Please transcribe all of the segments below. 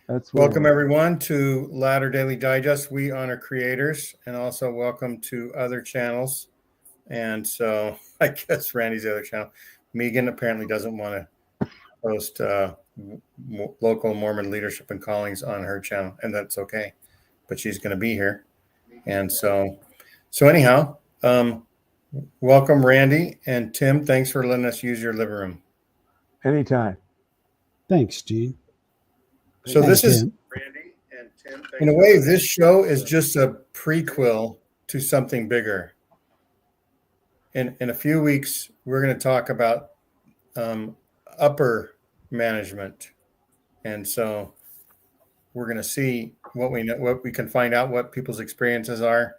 That's Welcome, weird. everyone, to Ladder Daily Digest. We honor creators, and also welcome to other channels. And so I guess Randy's the other channel. Megan apparently doesn't want to post local Mormon leadership and callings on her channel, and that's okay. But she's going to be here. And so anyhow, welcome, Randy and Tim. Thanks for letting us use your living room. Anytime. Thanks, Gene. So this is Randy and Tim. In a way, this show is just a prequel to something bigger. In a few weeks, we're going to talk about upper management, and so we're going to see what we can find out, what people's experiences are,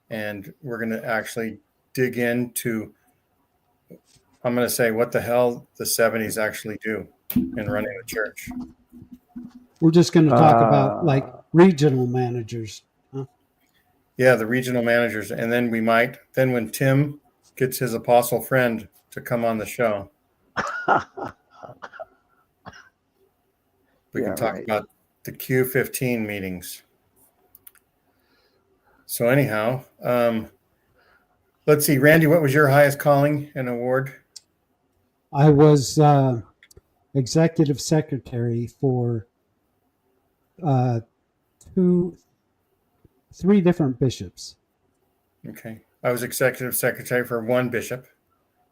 and we're going to actually dig into. I'm going to say what the hell the 70s actually do in running the church. We're just going to talk about like regional managers. Huh? Yeah, the regional managers. And then when Tim gets his apostle friend to come on the show, we can talk about the Q15 meetings. So anyhow, let's see, Randy, what was your highest calling and award? I was executive secretary for three different bishops. Okay. I was executive secretary for one bishop.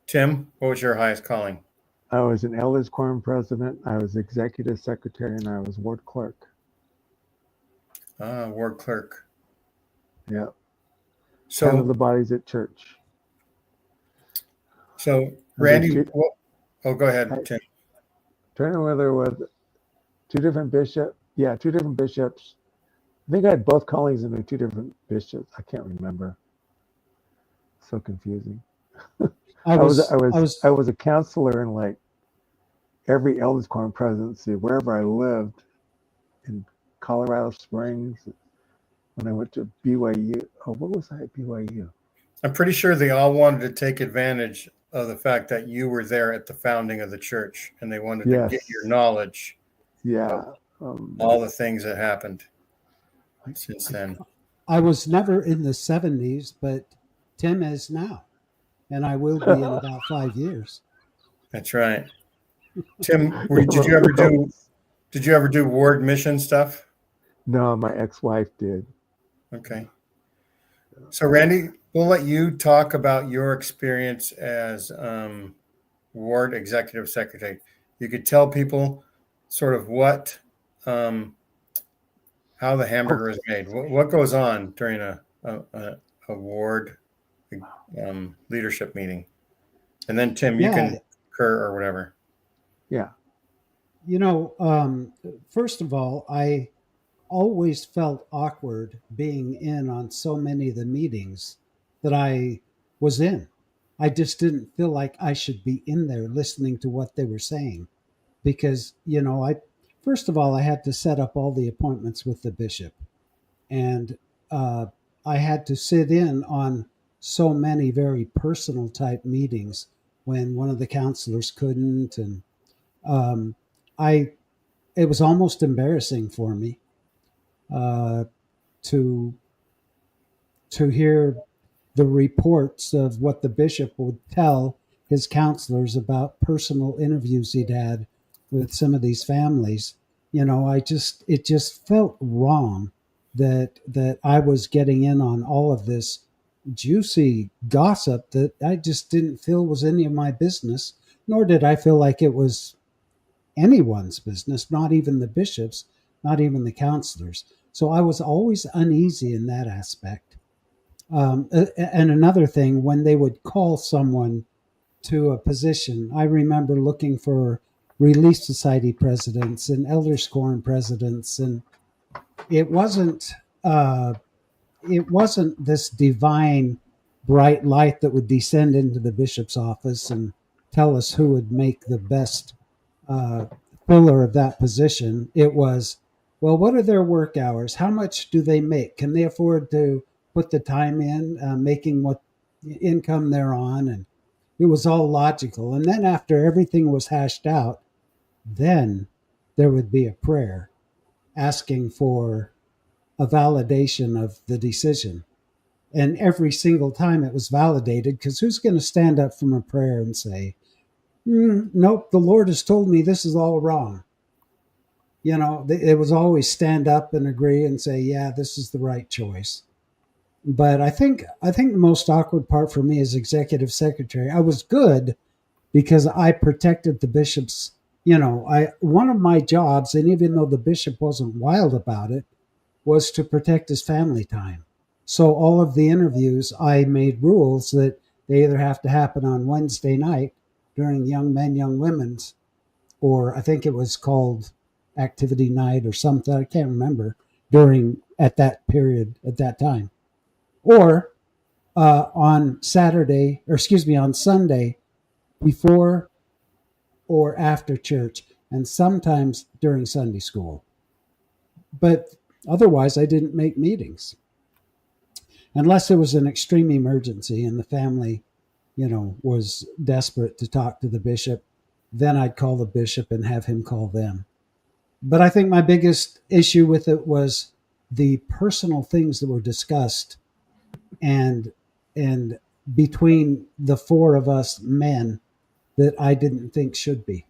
Tim, what was your highest calling? I was an elders quorum president. I was executive secretary, and I was ward clerk. Ward clerk. Yeah. So head of the bodies at church. So Randy, go ahead, Tim. Trying to remember there was two different bishops. Yeah, two different bishops. I think I had both callings and two different bishops. I can't remember. So confusing. I was a counselor in like every elders quorum presidency wherever I lived, in Colorado Springs. When I went to BYU, what was I at BYU? I'm pretty sure they all wanted to take advantage of the fact that you were there at the founding of the church, and they wanted to get your knowledge. Yeah. All the things that happened since then. I was never in the 70s, but Tim is now, and I will be in about 5 years. That's right. Tim, did you ever do ward mission stuff? No, my ex-wife did. Okay. So Randy, we'll let you talk about your experience as ward executive secretary. You could tell people sort of what, how the hamburger is made. What goes on during a ward leadership meeting, and then Tim, you can concur or whatever. Yeah. You know, first of all, I always felt awkward being in on so many of the meetings that I was in. I just didn't feel like I should be in there listening to what they were saying, because, you know, first of all, I had to set up all the appointments with the bishop, and I had to sit in on so many very personal type meetings when one of the counselors couldn't, and it was almost embarrassing for me to hear the reports of what the bishop would tell his counselors about personal interviews he'd had with some of these families. You know, it just felt wrong that I was getting in on all of this juicy gossip that I just didn't feel was any of my business, nor did I feel like it was anyone's business, not even the bishops, not even the counselors. So I was always uneasy in that aspect. And another thing, when they would call someone to a position, I remember looking for Relief Society presidents and Elders Quorum presidents, and it wasn't this divine bright light that would descend into the bishop's office and tell us who would make the best filler of that position. It was, well, what are their work hours? How much do they make? Can they afford to put the time in, making what income they're on? And it was all logical. And then after everything was hashed out, then there would be a prayer. asking for a validation of the decision. And every single time it was validated, because who's going to stand up from a prayer and say, nope, the Lord has told me this is all wrong. You know, it was always stand up and agree and say, yeah, this is the right choice. But I think the most awkward part for me as executive secretary, I was good because I protected the bishop's, one of my jobs, and even though the bishop wasn't wild about it, was to protect his family time. So all of the interviews, I made rules that they either have to happen on Wednesday night during young men, young women's, or I think it was called activity night or something. I can't remember at that period, at that time, or on Sunday before or after church, and sometimes during Sunday school. But otherwise, I didn't make meetings unless there was an extreme emergency and the family, was desperate to talk to the bishop. Then I'd call the bishop and have him call them. But I think my biggest issue with it was the personal things that were discussed and between the four of us men that I didn't think should be.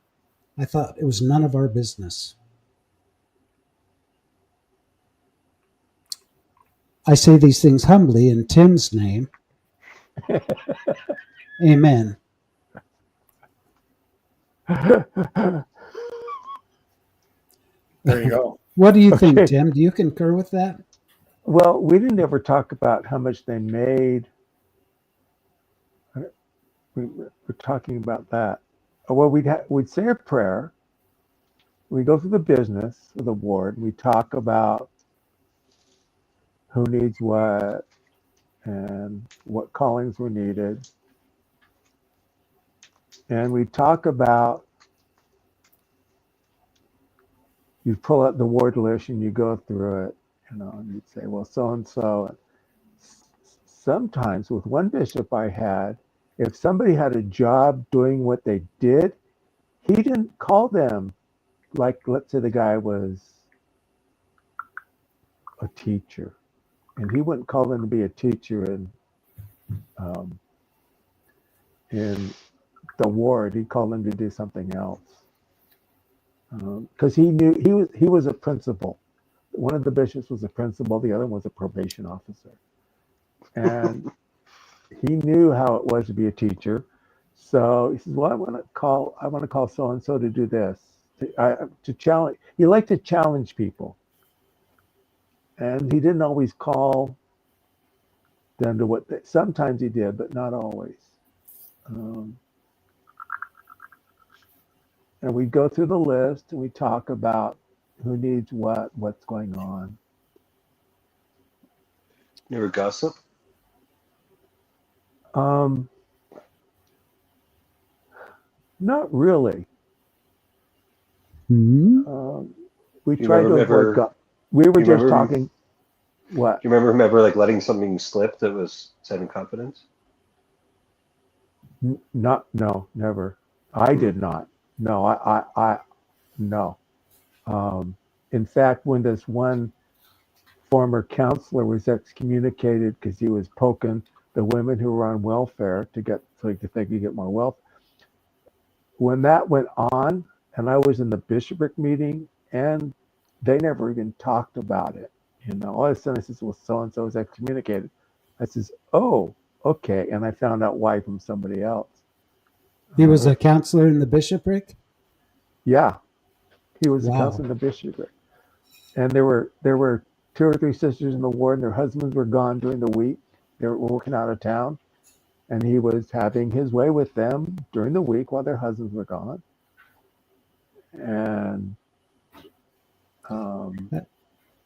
I thought it was none of our business. I say these things humbly in Tim's name. Amen. There you go. What do you think, Tim? Do you concur with that? Well, we didn't ever talk about how much they made. We were talking about that. Well, we'd say a prayer. We go through the business of the ward. We talk about who needs what and what callings were needed. And we talk about, you pull out the ward list and you go through it, and you'd say, well, so-and-so. Sometimes with one bishop I had, if somebody had a job doing what they did, he didn't call them. Like, let's say the guy was a teacher, and he wouldn't call them to be a teacher in the ward. He'd call them to do something else, because he knew he was a principal. One of the bishops was a principal, the other one was a probation officer, and he knew how it was to be a teacher. So he says, well, I want to call so-and-so to do this, to challenge. He liked to challenge people. And he didn't always call them to sometimes he did, but not always. And we go through the list and we talk about who needs what's going on. You ever gossip? Not really. Mm-hmm. We tried to avoid. We were just talking. What? Do you remember him ever letting something slip that was said in confidence? No, never. I did not. No, no. In fact, when this one former counselor was excommunicated because he was poking the women who were on welfare to think you get more wealth. When that went on, and I was in the bishopric meeting, and they never even talked about it. All of a sudden I says, well, so-and-so is excommunicated. I says, oh, okay. And I found out why from somebody else. He was a counselor in the bishopric? Yeah. He was a counselor in the bishopric. And there were 2 or 3 sisters in the ward, and their husbands were gone during the week. They were working out of town. And he was having his way with them during the week while their husbands were gone. And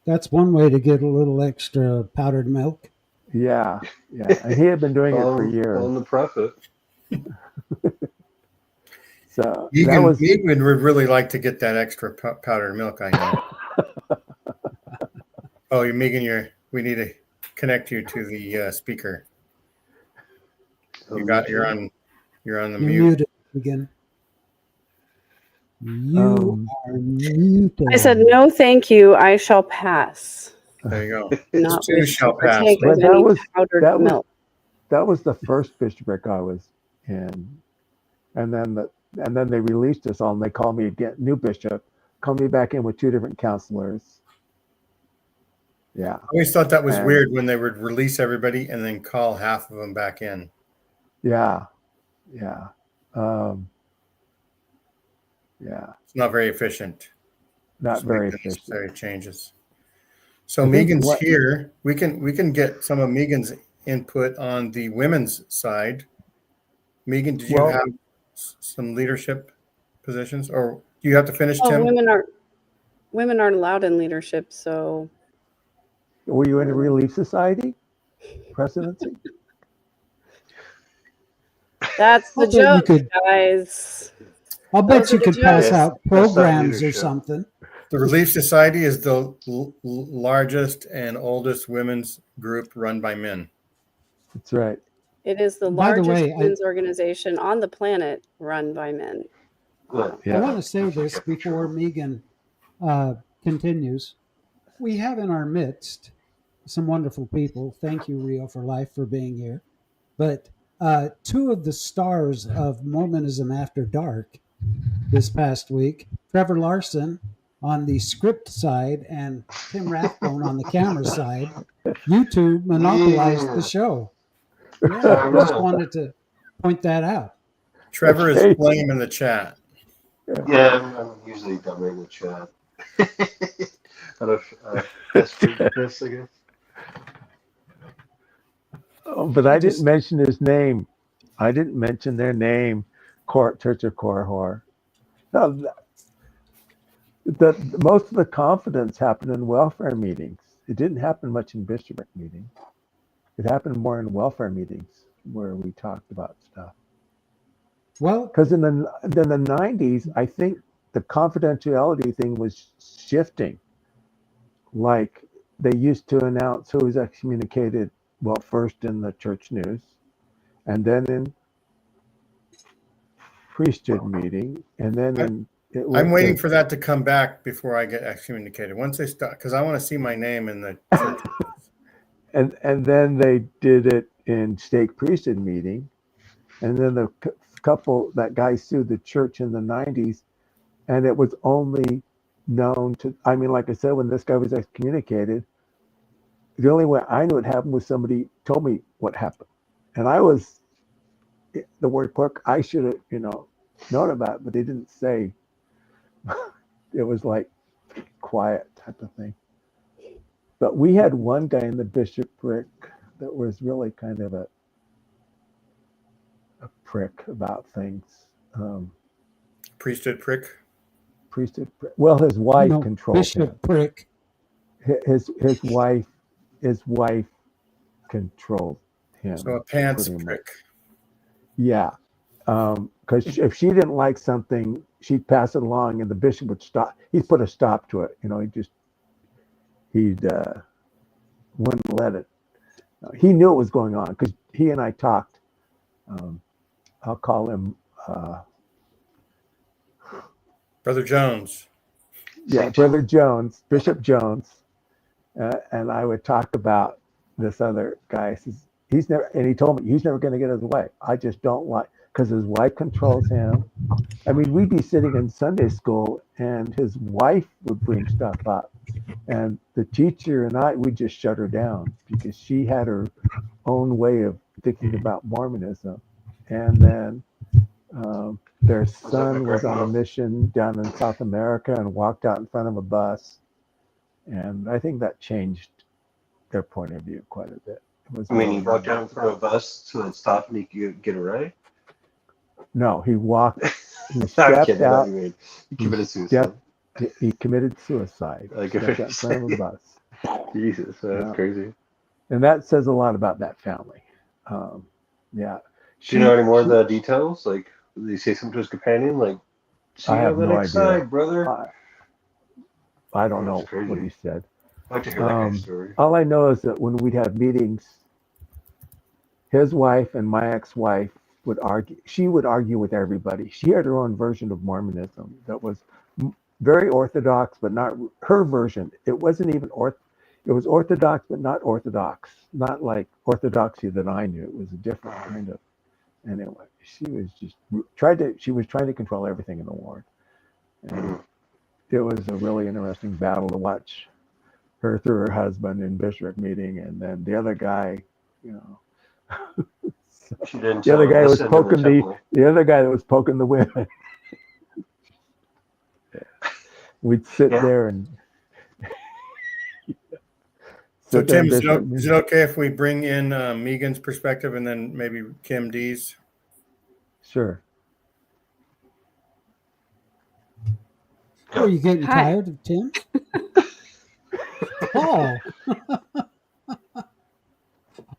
that's one way to get a little extra powdered milk. Yeah. And he had been doing it for years. On the prophet. So Megan would really like to get that extra powdered milk, I know. Oh, Megan, we need to connect you to the speaker. You're on the mute. Muted again. You are muted. I said, no, thank you. I shall pass. There you go. Not Two wish to shall pass. partake But of that any was powdered that was milk. that was the first bishopric I was in, and then they released us all, and they called me again, new bishop, called me back in with 2 different counselors. Yeah, I always thought that was And- weird when they would release everybody and then call half of them back in. yeah. It's not very efficient. Not Just very make the efficient. necessary changes. So I think Megan's here. We can get some of Megan's input on the women's side. Megan, did you Well- have some leadership positions, or do you have to finish, Oh, Tim? women aren't allowed in leadership, so Were you in a Relief Society presidency? that's the I'll bet you joke, could- guys. I'll bet Those you are the could pass jokes. out That's not programs or leadership. something. The Relief Society is the largest and oldest women's group run by men. That's right. It is the By the largest way, women's organization on the planet run by men. Good. Yeah. I want to say this before Megan continues. We have in our midst some wonderful people. Thank you, Rio for Life, for being here. But 2 of the stars of Mormonism After Dark this past week, Trevor Larson on the script side and Tim Rathbone on the camera side, you 2 monopolized the show. Yeah, I just wanted to point that out. Trevor Okay. is flame in the chat. Yeah, I'm usually dumb in the chat. Out of Chris, I guess. Oh, but I didn't mention his name. I didn't mention their name, Church of Korihor. No, most of the confidence happened in welfare meetings. It didn't happen much in bishopric meetings. It happened more in welfare meetings where we talked about stuff. Well, Because in the 90s, I think the confidentiality thing was shifting. Like they used to announce who was excommunicated, well, first in the church news, and then in priesthood meeting, and then I'm waiting for that to come back before I get excommunicated. Once they start, because I want to see my name in the church. and then they did it in stake priesthood meeting, and then the couple that guy sued the church in the 90s, and it was only known to, I mean, like I said, when this guy was excommunicated, the only way I knew it happened was somebody told me what happened, and I was the word clerk. I should have known about it, but they didn't say. It was like quiet type of thing. But we had one guy in the bishopric that was really kind of a prick about things. Priesthood prick. Priesthood prick. Well, his wife controlled Bishop him. Prick. His wife controlled him. So a pants pretty prick. much. Yeah. Because if she didn't like something, she'd pass it along, and the bishop would stop. He'd put a stop to it. He'd wouldn't let it. He knew it was going on because he and I talked. I'll call him Brother Jones. Yeah, Brother Jones, Bishop Jones, and I would talk about this other guy. He's never, and he told me he's never going to get his way. I just don't like, because his wife controls him. I mean, we'd be sitting in Sunday school, and his wife would bring stuff up, and the teacher and I, we'd just shut her down because she had her own way of thinking about Mormonism, and then. Their son was on a mission down in South America and walked out in front of a bus. And I think that changed their point of view quite a bit. He walked out in front of a bus so it stopped and he could get a ride? No, he walked, he I'm stepped out. He committed suicide. He committed suicide. Like Stepped out in front of a bus. Jesus, that's crazy. And that says a lot about that family. Yeah. Do you know any more of the details? Like, did he say something to his companion? Like, see you on the next side, brother? I don't know what he said. I'd like to hear that kind of story. All I know is that when we'd have meetings, his wife and my ex-wife would argue. She would argue with everybody. She had her own version of Mormonism that was very orthodox, but not her version. It wasn't even It was orthodox, but not orthodox. Not like orthodoxy that I knew. It was a different kind of. Anyway, she was just She was trying to control everything in the ward. And it was a really interesting battle to watch her through her husband in bishopric meeting, and then the other guy, you know. She didn't The other guy was listen in poking temple. the other guy that was poking the women. We'd sit Yeah. there and So sit there Tim, in is Bishop. it okay if we bring in Megan's perspective and then maybe Kim D's? Sure. Are you getting Hi. tired of Tim? Oh,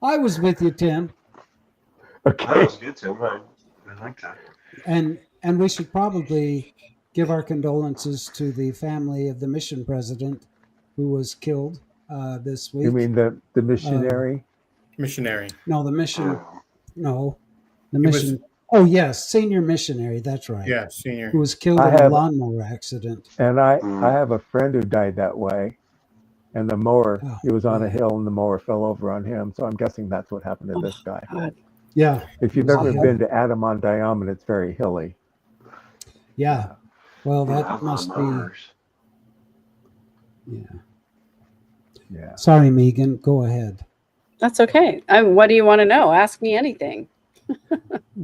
I was with you, Tim, That Okay. was good, Tim. I like that. and we should probably give our condolences to the family of the mission president who was killed this week. You mean the missionary? Missionary. No, the mission. Yeah. No, the He was- mission. Oh yes, senior missionary. That's right. Yeah, senior. Who was killed I in a have- lawnmower accident. And I have a friend who died that way. And the mower, Oh, he was on a yeah. hill and the mower fell over on him. So I'm guessing that's what happened to this guy. God. Yeah, If you've It was a ever hill. been to Adam-on-Diamond, it's very hilly. yeah. Well, Yeah, that must be. numbers. Yeah. Yeah. Sorry, Megan. Go ahead. That's okay. What do you want to know? Ask me anything.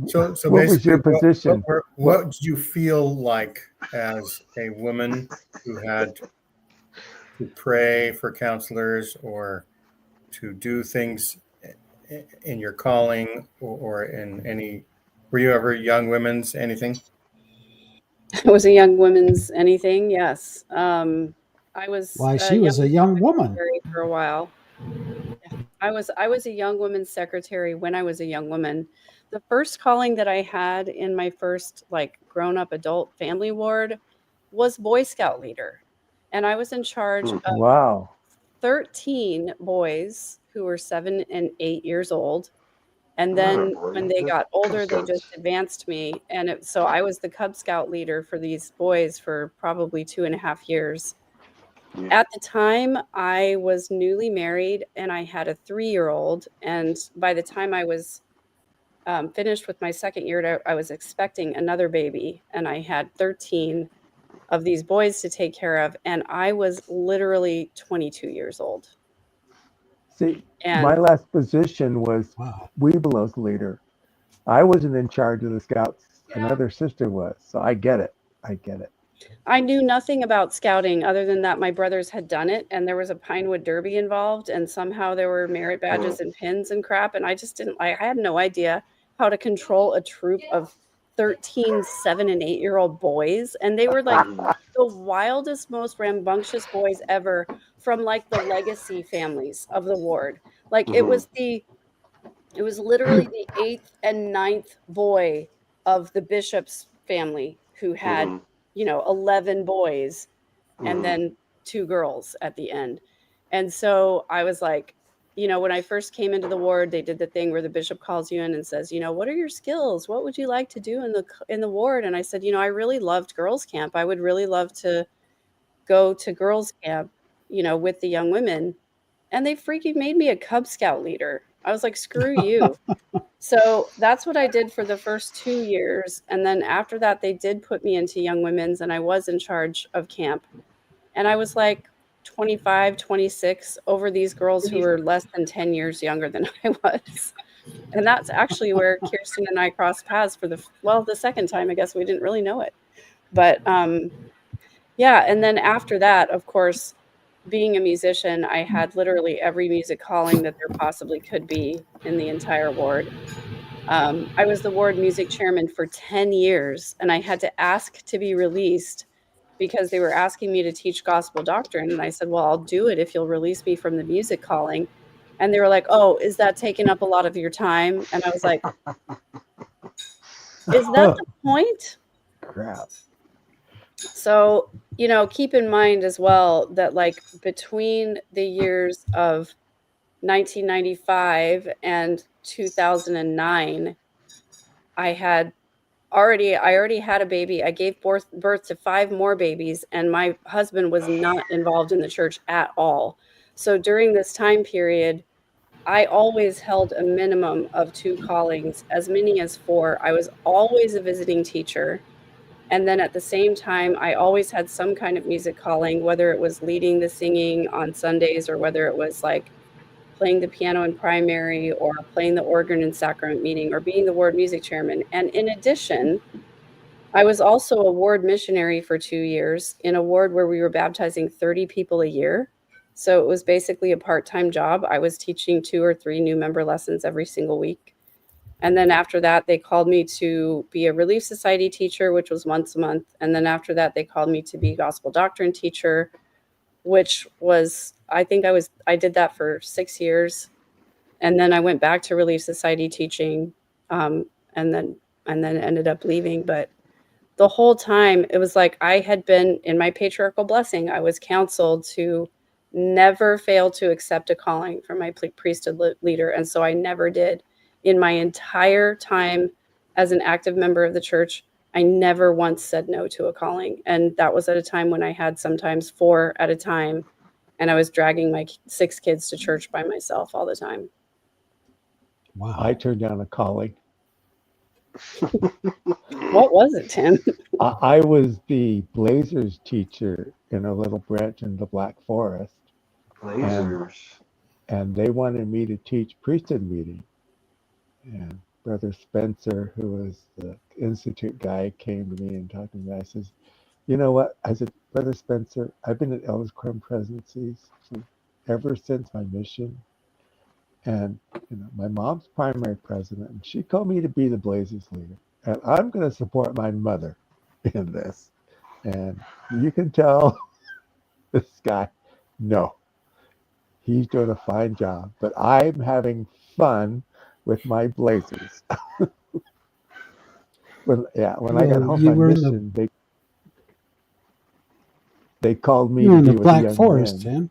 So What was your basically, position? What did you feel like as a woman who had to pray for counselors or to do things in your calling or in any? Were you ever young women's anything? I was a young women's anything. Yes. I was. Why, she was a young woman. secretary for a while. I was a young women's secretary when I was a young woman. The first calling that I had in my first grown-up adult family ward was Boy Scout leader. And I was in charge of Wow. 13 boys who were 7 and 8 years old. And then when they got older, they just advanced me. And so I was the Cub Scout leader for these boys for probably 2.5 years. At the time, I was newly married and I had a 3-year-old. And by the time I was finished with my second year, I was expecting another baby. And I had 13 of these boys to take care of. And I was literally 22 years old. See, And my last position was Wow. Weebelow's leader. I wasn't in charge of the scouts. Another sister was. So I get it. I knew nothing about scouting other than that my brothers had done it and there was a Pinewood Derby involved and somehow there were merit badges and pins and crap. And I just I had no idea how to control a troop of 13 7 and 8-year-old boys. And they were like the wildest, most rambunctious boys ever from like the legacy families of the ward. Like it was literally the 8th and 9th boy of the bishop's family who had 11 boys and then 2 girls at the end. And so I was like, when I first came into the ward, they did the thing where the bishop calls you in and says, what are your skills? What would you like to do in the ward? And I said, I really loved girls camp. I would really love to go to girls camp, with the young women. And they freaking made me a Cub Scout leader. I was like, screw you. So that's what I did for the first 2 years. And then after that, they did put me into young women's and I was in charge of camp. And I was like 25, 26 over these girls who were less than 10 years younger than I was. And that's actually where Kirsten and I crossed paths for the second time. I guess we didn't really know it. But yeah. And then after that, of course, being a musician, I had literally every music calling that there possibly could be in the entire ward. I was the ward music chairman for 10 years, and I had to ask to be released because they were asking me to teach gospel doctrine. And I said, well, I'll do it if you'll release me from the music calling. And they were like, oh, is that taking up a lot of your time? And I was like, is that the point? Crap. So, keep in mind as well that between the years of 1995 and 2009, I already had a baby. I gave birth to 5 more babies, and my husband was not involved in the church at all. So during this time period, I always held a minimum of 2 callings, as many as 4. I was always a visiting teacher. And then at the same time, I always had some kind of music calling, whether it was leading the singing on Sundays or whether it was like playing the piano in primary or playing the organ in sacrament meeting or being the ward music chairman. And in addition, I was also a ward missionary for 2 years in a ward where we were baptizing 30 people a year. So it was basically a part-time job. I was teaching 2 or 3 new member lessons every single week. And then after that, they called me to be a Relief Society teacher, which was once a month. And then after that, they called me to be gospel doctrine teacher, which was, I did that for 6 years. And then I went back to Relief Society teaching, and then ended up leaving. But the whole time, it was like I had been in my patriarchal blessing. I was counseled to never fail to accept a calling from my priesthood leader. And so I never did. In my entire time as an active member of the church, I never once said no to a calling. And that was at a time when I had sometimes 4 at a time. And I was dragging my 6 kids to church by myself all the time. Wow. I turned down a calling. What was it, Tim? I was the Blazers teacher in a little branch in the Black Forest. Blazers. And they wanted me to teach priesthood meeting. And Brother Spencer, who was the Institute guy, came to me and talked to me. I says, you know what? I said, Brother Spencer, I've been at Elders Quorum presidencies ever since my mission. And my mom's primary president, and she called me to be the Blazers leader. And I'm going to support my mother in this. And you can tell this guy, no, he's doing a fine job, but I'm having fun with my Blazers. when I got home from mission, they called me to be with Black the young Forest, men. Tim.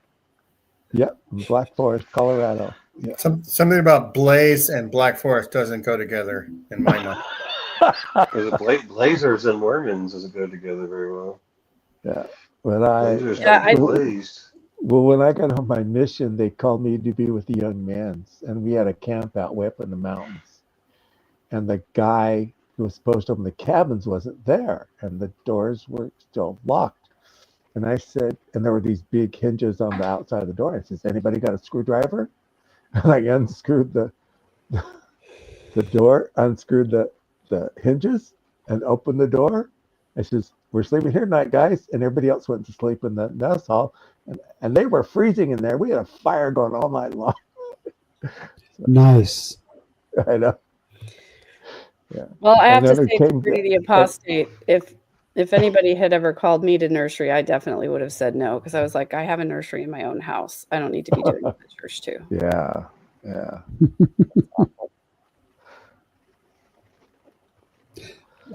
Yep, Black Forest, Colorado. Yeah. Something about Blaze and Black Forest doesn't go together in my mind. Blazers and Mormons doesn't go together very well. Yeah. When I got home my mission, they called me to be with the young men, and we had a camp out way up in the mountains. And the guy who was supposed to open the cabins wasn't there, and the doors were still locked. And I said, and there were these big hinges on the outside of the door. I says, anybody got a screwdriver? And I unscrewed the door, unscrewed the hinges, and opened the door. I says, we're sleeping here tonight, guys. And everybody else went to sleep in the mess hall. And they were freezing in there. We had a fire going all night long. Nice. I know. Yeah. Well, I have to say to Rudy the Apostate, if anybody had ever called me to nursery, I definitely would have said no, because I was like, I have a nursery in my own house. I don't need to be doing it at the church too. Yeah.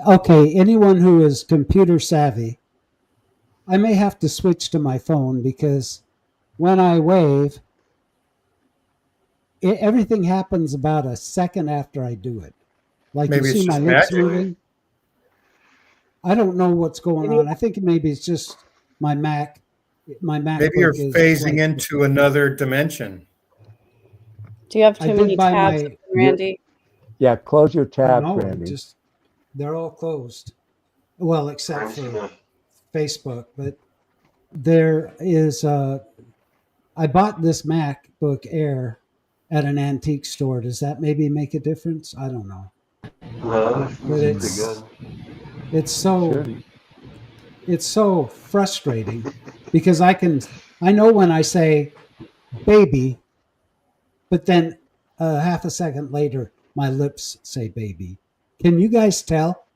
Okay, anyone who is computer savvy, I may have to switch to my phone because when I wave, everything happens about a second after I do it. Like maybe you see my lips moving. I don't know what's going on. I think maybe it's just my Mac. Maybe you're phasing into another dimension. Do you have too many tabs, Randy? Yeah, close your tabs, Randy. They're all closed. Well, except for Facebook. But there is I bought this MacBook Air at an antique store. Does that maybe make a difference? I don't know. No, but it's so frustrating because I know when I say baby, but then half a second later my lips say baby. Can you guys tell?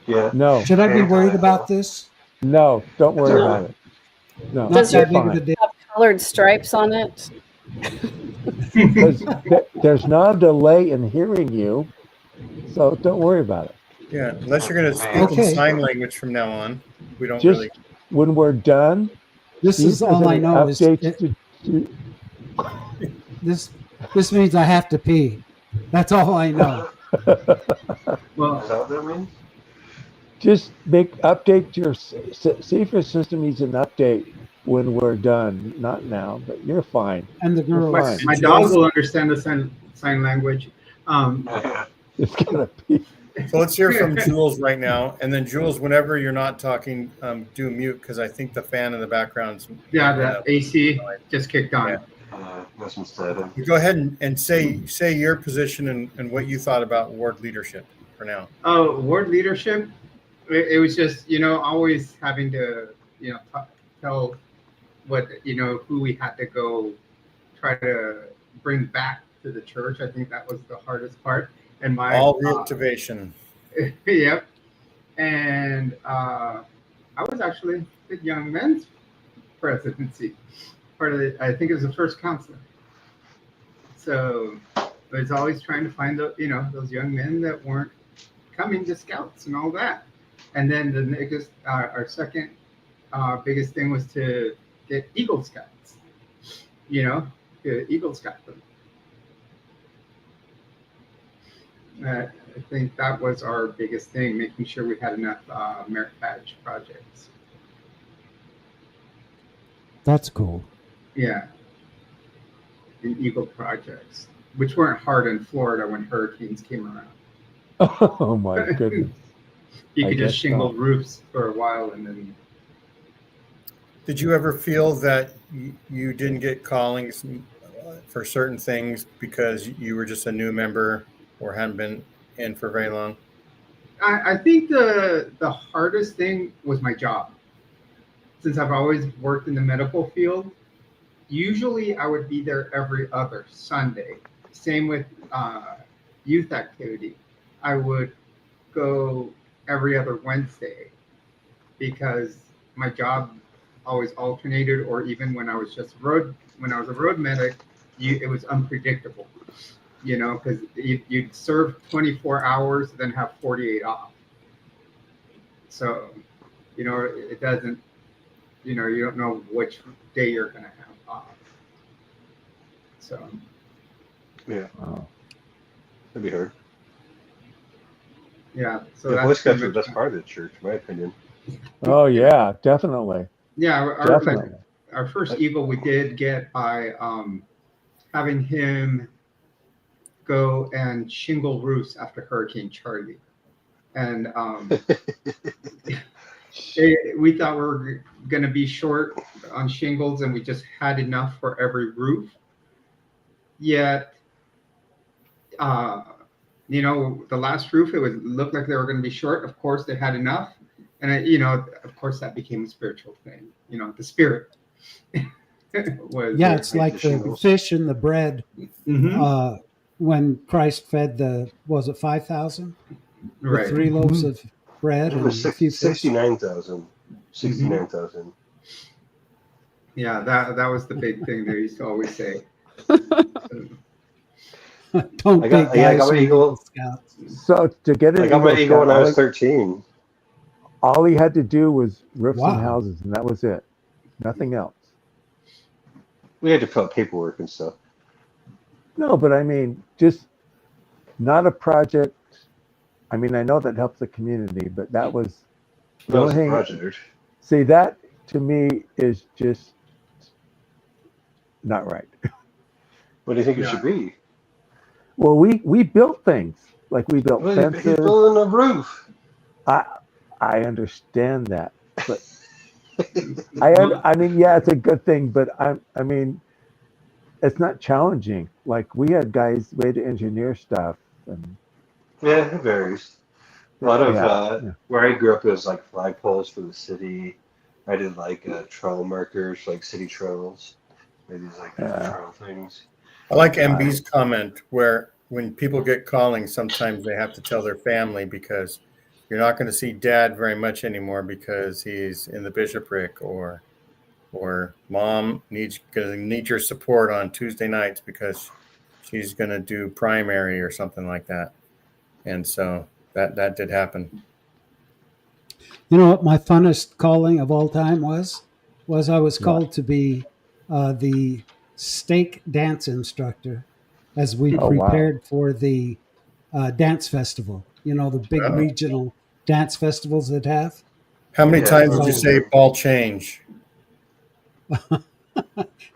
Yeah. No. Should I be worried about this? No, don't worry about it. No. Does your have colored stripes on it? Because there's not a delay in hearing you, so don't worry about it. Yeah, unless you're going to speak in sign language from now on. We don't just really. When we're done, this is all I know. This means I have to pee. That's all I know. Well, Is that what that means? Just update your, see if your system needs an update when we're done. Not now, but you're fine. And the You're girls. fine. my dog will understand the sign language. It's gonna be. So let's hear from Jules right now. And then Jules, whenever you're not talking, do mute because I think the fan in the background's Yeah, the AC just kicked on. Got some static. Go ahead and say your position and what you thought about ward leadership for now. Oh, ward leadership. It was just, always having to, tell what, who we had to go try to bring back to the church. I think that was the hardest part. And All reactivation. Yep. And I was actually the young men's presidency, part of the, I think it was the first counselor. So I was always trying to find those young men that weren't coming to scouts and all that. And then the next, our second biggest thing was to get Eagle Scouts, to Eagle Scout them. I think that was our biggest thing, making sure we had enough merit badge projects. That's cool. Yeah. And Eagle projects, which weren't hard in Florida when hurricanes came around. Oh my goodness. You I could just guess shingle so. roofs for a while and then. Did you ever feel that you didn't get callings for certain things because you were just a new member or hadn't been in for very long? I think the hardest thing was my job. Since I've always worked in the medical field, usually I would be there every other Sunday. Same with youth activity. I would go every other Wednesday because my job always alternated, or even when I was just a road medic, it was unpredictable, because you'd serve 24 hours, then have 48 off. So, it doesn't, you don't know which day you're going to have off. So. Yeah. Wow. That'd be hard. Yeah. So The that's Boy Scouts are the best part of the church, in my opinion. Oh yeah, definitely. Yeah. Definitely. Our first Eagle we did get by having him go and shingle roofs after Hurricane Charlie. And we thought we were going to be short on shingles, and we just had enough for every roof. Yet, the last roof, looked like they were going to be short. Of course, they had enough. And, of course, that became a spiritual thing. The spirit. It's like the fish and the bread. Mm-hmm. When Christ fed 5,000? Right. 3 loaves of bread It and was a few fish. 69,000. 69,000. Yeah, that was the big thing they used to always say. Don't I got my Eagle. Scouts. So to get I got my Eagle when I was 13. All he had to do was roofs Wow. and houses, and that was it. Nothing else. We had to fill out paperwork and stuff. No, but I mean, just not a project. I mean, I know that helps the community, but that was the That was only a thing. project. See, that to me is just not right. What do you think it should be? Well, we built things, like we built Well, fences. he's building a roof. I understand that, but I mean, yeah, it's a good thing, but I mean, it's not challenging. Like we had guys way to engineer stuff, and Yeah, it varies. A lot of yeah. where I grew up, it was like flagpoles for the city. I did like trail markers, like city trails. Maybe these like trail things. I like MB's comment where when people get calling, sometimes they have to tell their family because you're not going to see dad very much anymore because he's in the bishopric, or mom gonna need your support on Tuesday nights because she's going to do primary or something like that. And so that did happen. You know what my funnest calling of all time was? I was called to be the stake dance instructor as we prepared for the dance festival. You know, the big regional dance festivals that have. How many Yeah, times I did you remember say them. ball change?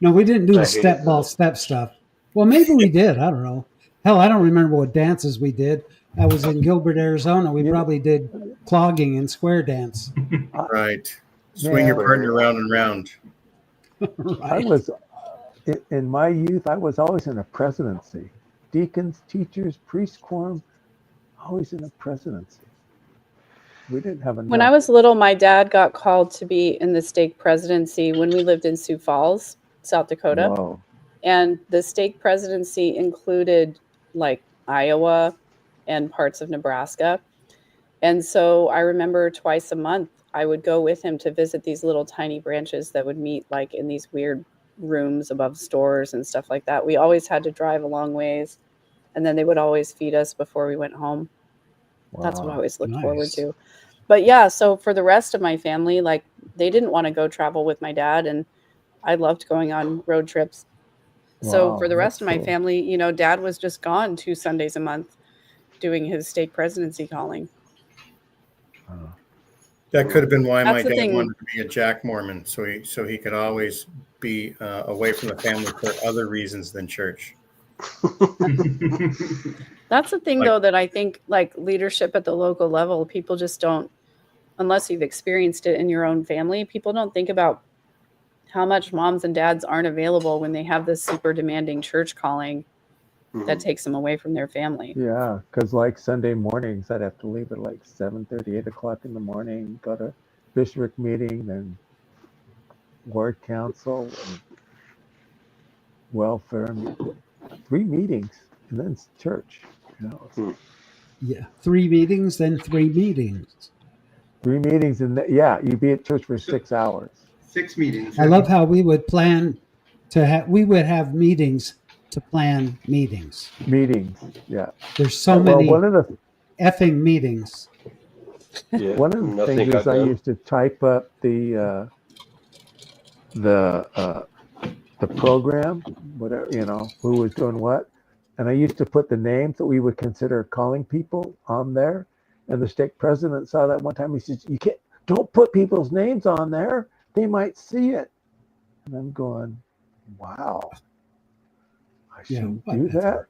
No, we didn't do I the hated step ball that. step stuff. Well, maybe we did. I don't know. Hell, I don't remember what dances we did. I was in Gilbert, Arizona. We You know, probably did clogging and square dance. Right. Swing your man, partner round and round. I Right. was in my youth. I was always in a presidency. Deacons, teachers, priest quorum, always in a presidency. We didn't have When I enough. was little, my dad got called to be in the stake presidency when we lived in Sioux Falls, South Dakota. Whoa. And the stake presidency included like Iowa and parts of Nebraska. And so I remember twice a month I would go with him to visit these little tiny branches that would meet like in these weird rooms above stores and stuff like that. We always had to drive a long ways, and then they would always feed us before we went home. That's what I Wow. always looked forward Nice. to. But yeah, so for the rest of my family, like they didn't want to go travel with my dad, and I loved going on road trips. So for Wow. the That's rest of my cool. family, you know, dad was just gone 2 Sundays a month doing his stake presidency calling. That could have been why my That's the dad thing. wanted to be a Jack Mormon, so he could always be away from the family for other reasons than church. That's the thing Like- though that I think like leadership at the local level, people just don't, unless you've experienced it in your own family, people don't think about how much moms and dads aren't available when they have this super demanding church calling that Mhm. takes them away from their family. Yeah, because like Sunday mornings, I'd have to leave at like 7:30, 8 o'clock in the morning, go to bishopric meeting, then ward council, and welfare, 3 meetings, and then church. You know, Hmm. Yeah. 3 meetings, then 3 meetings. 3 meetings, and yeah, you'd be at church for 6 hours. 6 meetings. I love how we would plan to have, we would have meetings to plan meetings. Meetings, yeah. There's so Well, many effing meetings. Yeah, one of the nothing things got is I done. used to type up the program, whatever, you know, who was doing what. And I used to put the names that we would consider calling people on there. And the stake president saw that one time. He says, "You don't put people's names on there. They might see it." And I'm going, "Wow, I Yeah, shouldn't do that." whatever.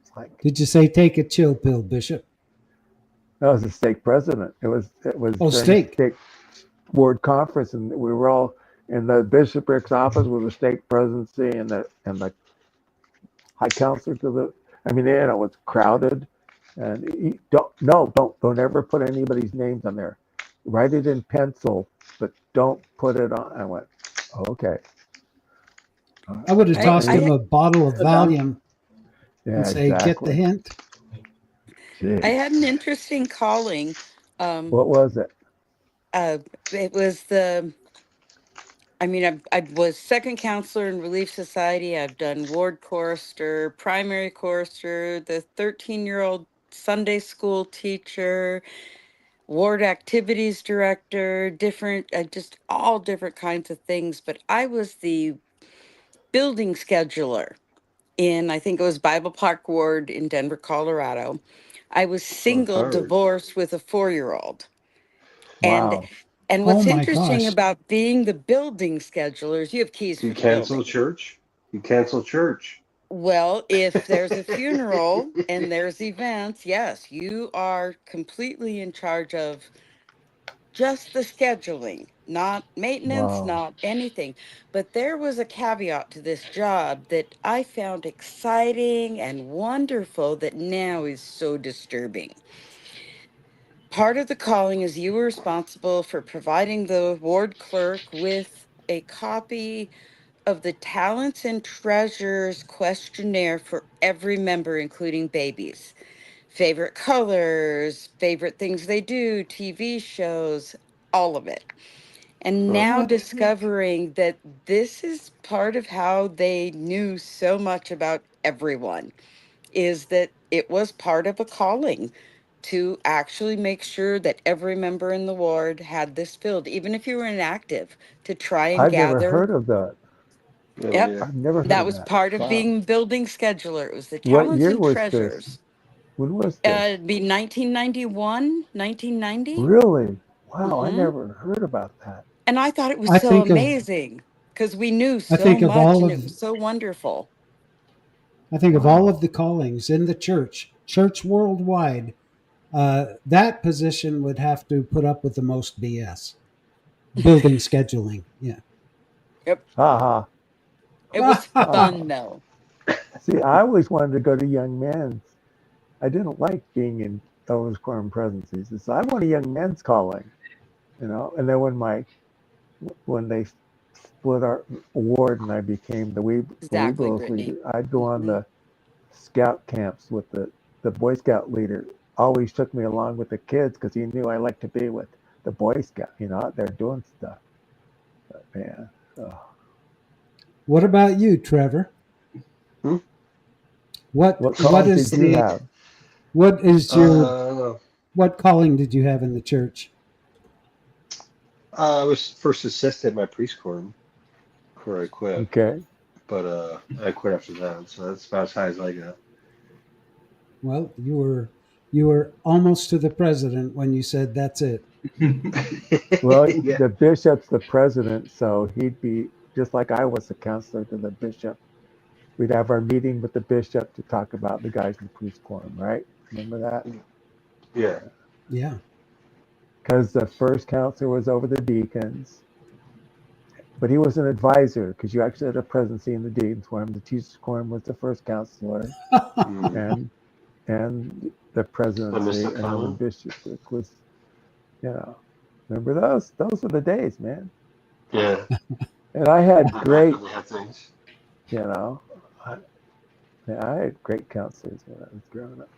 It's like Did you say take a chill pill, Bishop? that was the stake president. It was Oh, during the steak. stake ward conference, and we were all in the bishoprics office with the stake presidency and the high counselor to the. I mean, you know, it was crowded, and you don't ever put anybody's names on there. Write it in pencil, but don't put it on. I went, okay. I would have I, tossed him I a bottle of So dumb. Valium Yeah, and say, get the exactly. hint. I Jeez. had an interesting calling. What was it? It was I was second counselor in Relief Society. I've done ward chorister, primary chorister, the 13-year-old Sunday school teacher, ward activities director, different, just all different kinds of things. But I was the building scheduler in, I think it was Bible Park Ward in Denver, Colorado. I was Sounds single, hard. divorced with a 4-year-old. And Wow. and Oh what's my interesting gosh. about being the building scheduler is you have keys You for the cancel building. church? You cancel church. Well, if there's a funeral and there's events, yes, you are completely in charge of just the scheduling, not maintenance, Wow. not anything. But there was a caveat to this job that I found exciting and wonderful that now is so disturbing. Part of the calling is you were responsible for providing the ward clerk with a copy of the talents and treasures questionnaire for every member, including babies. Favorite colors, favorite things they do, TV shows, all of it. And Huh. now What? discovering that this is part of how they knew so much about everyone is that it was part of a calling to actually make sure that every member in the ward had this filled, even if you were inactive, to try and I've never gather. heard of that. Oh Yep. yeah. I've never heard That of was that. part of Wow. being building scheduler. It was the What talents year and was this? treasures. When was this? It'd be 1991, 1990. Really? Wow, I Hmm. never heard about that. And I thought it was I so think of amazing because we knew I so think of much all and of it was so wonderful. I think of all Wow. of the callings in the church worldwide. That position would have to put up with the most BS. Building scheduling, yeah. Yep. Ha It was ha. fun though. See, I always wanted to go to young men's. I didn't like being in those quorum presidencies. So I want a young men's calling, you know. And then when they split our award and I became the Exactly, Weeblos Brittany. leader, I'd go on Hmm. the scout camps with the Boy Scout leader. Always took me along with the kids because he knew I liked to be with the Boy Scout, you know, out there doing stuff. But man, oh. What about you, Trevor? Hmm? What What callings is did you the have? what is your Uh, what calling did you have in the church? I was first assistant in my preschool before I quit, Okay. but I quit after that, so that's about as high as I got. Well, you were almost to the president when you said that's it. Well, Yeah. the bishop's the president, so he'd be just like I was the counselor to the bishop. We'd have our meeting with the bishop to talk about the guys in the priest quorum, right? Remember that? Yeah. Yeah. Because the first counselor was over the deacons, but he was an advisor because you actually had a presidency in the deacons quorum. The teachers quorum was the first counselor, Mm. and the I missed presidency, that and then the comment. bishopric was, you know, remember those? Those were the days, man. Yeah. And I had Back great, when they had things. you know, I, yeah, I had great counselors when I was growing up.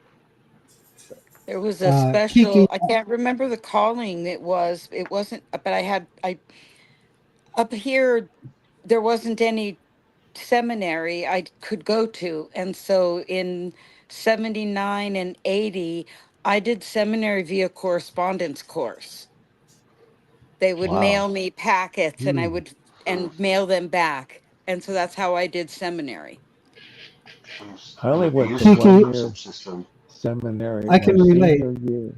There was a special, Kiki, I can't remember the calling it wasn't, but I up here, there wasn't any seminary I could go to. And so in 79 and 80, I did seminary via correspondence course. They would Wow. mail me packets and I hmm, would and mail them back. And so that's how I did seminary. I And only the went BU to Kiki, 1 year subsystem. seminary I my can relate. senior year.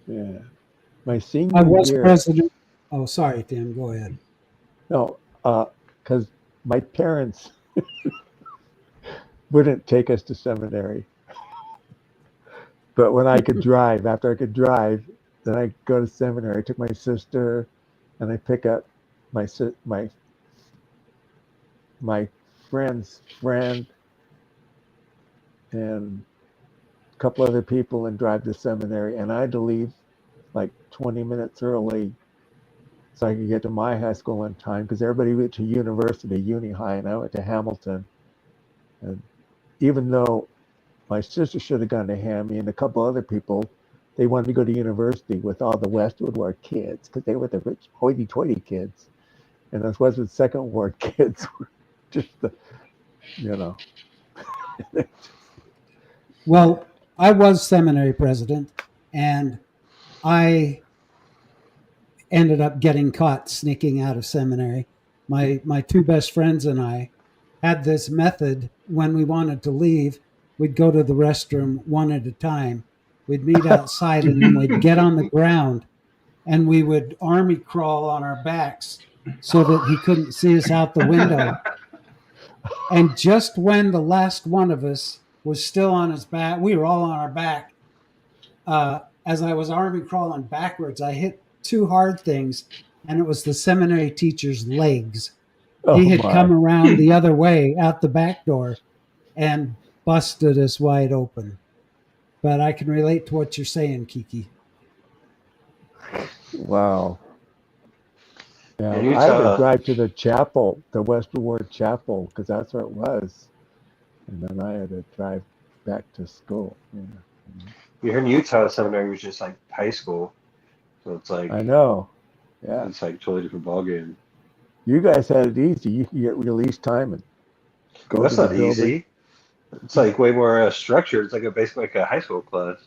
Yeah. My I senior was year, president. Oh, sorry, Tim. Go ahead. no, because my parents wouldn't take us to seminary. But when I could drive, after I could drive, then I go to seminary. I took my sister, and I pick up my my friend's friend and a couple other people and drive to seminary. And I had to leave like 20 minutes early so I could get to my high school in time because everybody went to university, uni high, and I went to Hamilton. And even though my sister should have gone to Hammy and a couple other people, they wanted to go to university with all the Westwood Ward kids because they were the rich hoity-toity kids. And those Westwood Second Ward kids were just the, you know. Well, I was seminary president, and I ended up getting caught sneaking out of seminary. My two best friends and I had this method when we wanted to leave. We'd go to the restroom one at a time. We'd meet outside and then we'd get on the ground and we would army crawl on our backs so that he couldn't see us out the window. And just when the last one of us was still on his back, we were all on our back. As I was army crawling backwards, I hit two hard things, and it was the seminary teacher's legs. Oh He had come my. around the other way out the back door and busted us wide open. But I can relate to what you're saying, Kiki. Wow. Yeah, Yeah, I had to Utah. drive to the chapel, the Westwood Ward Chapel, because that's where it was. And then I had to drive back to school. Yeah. Here in Utah, seminary was just like high school, so I know. Yeah. it's like totally different ballgame. You guys had it easy. You could get release time and Well, go to that's the not building. easy. It's like way more structured. It's like basically like a high school class.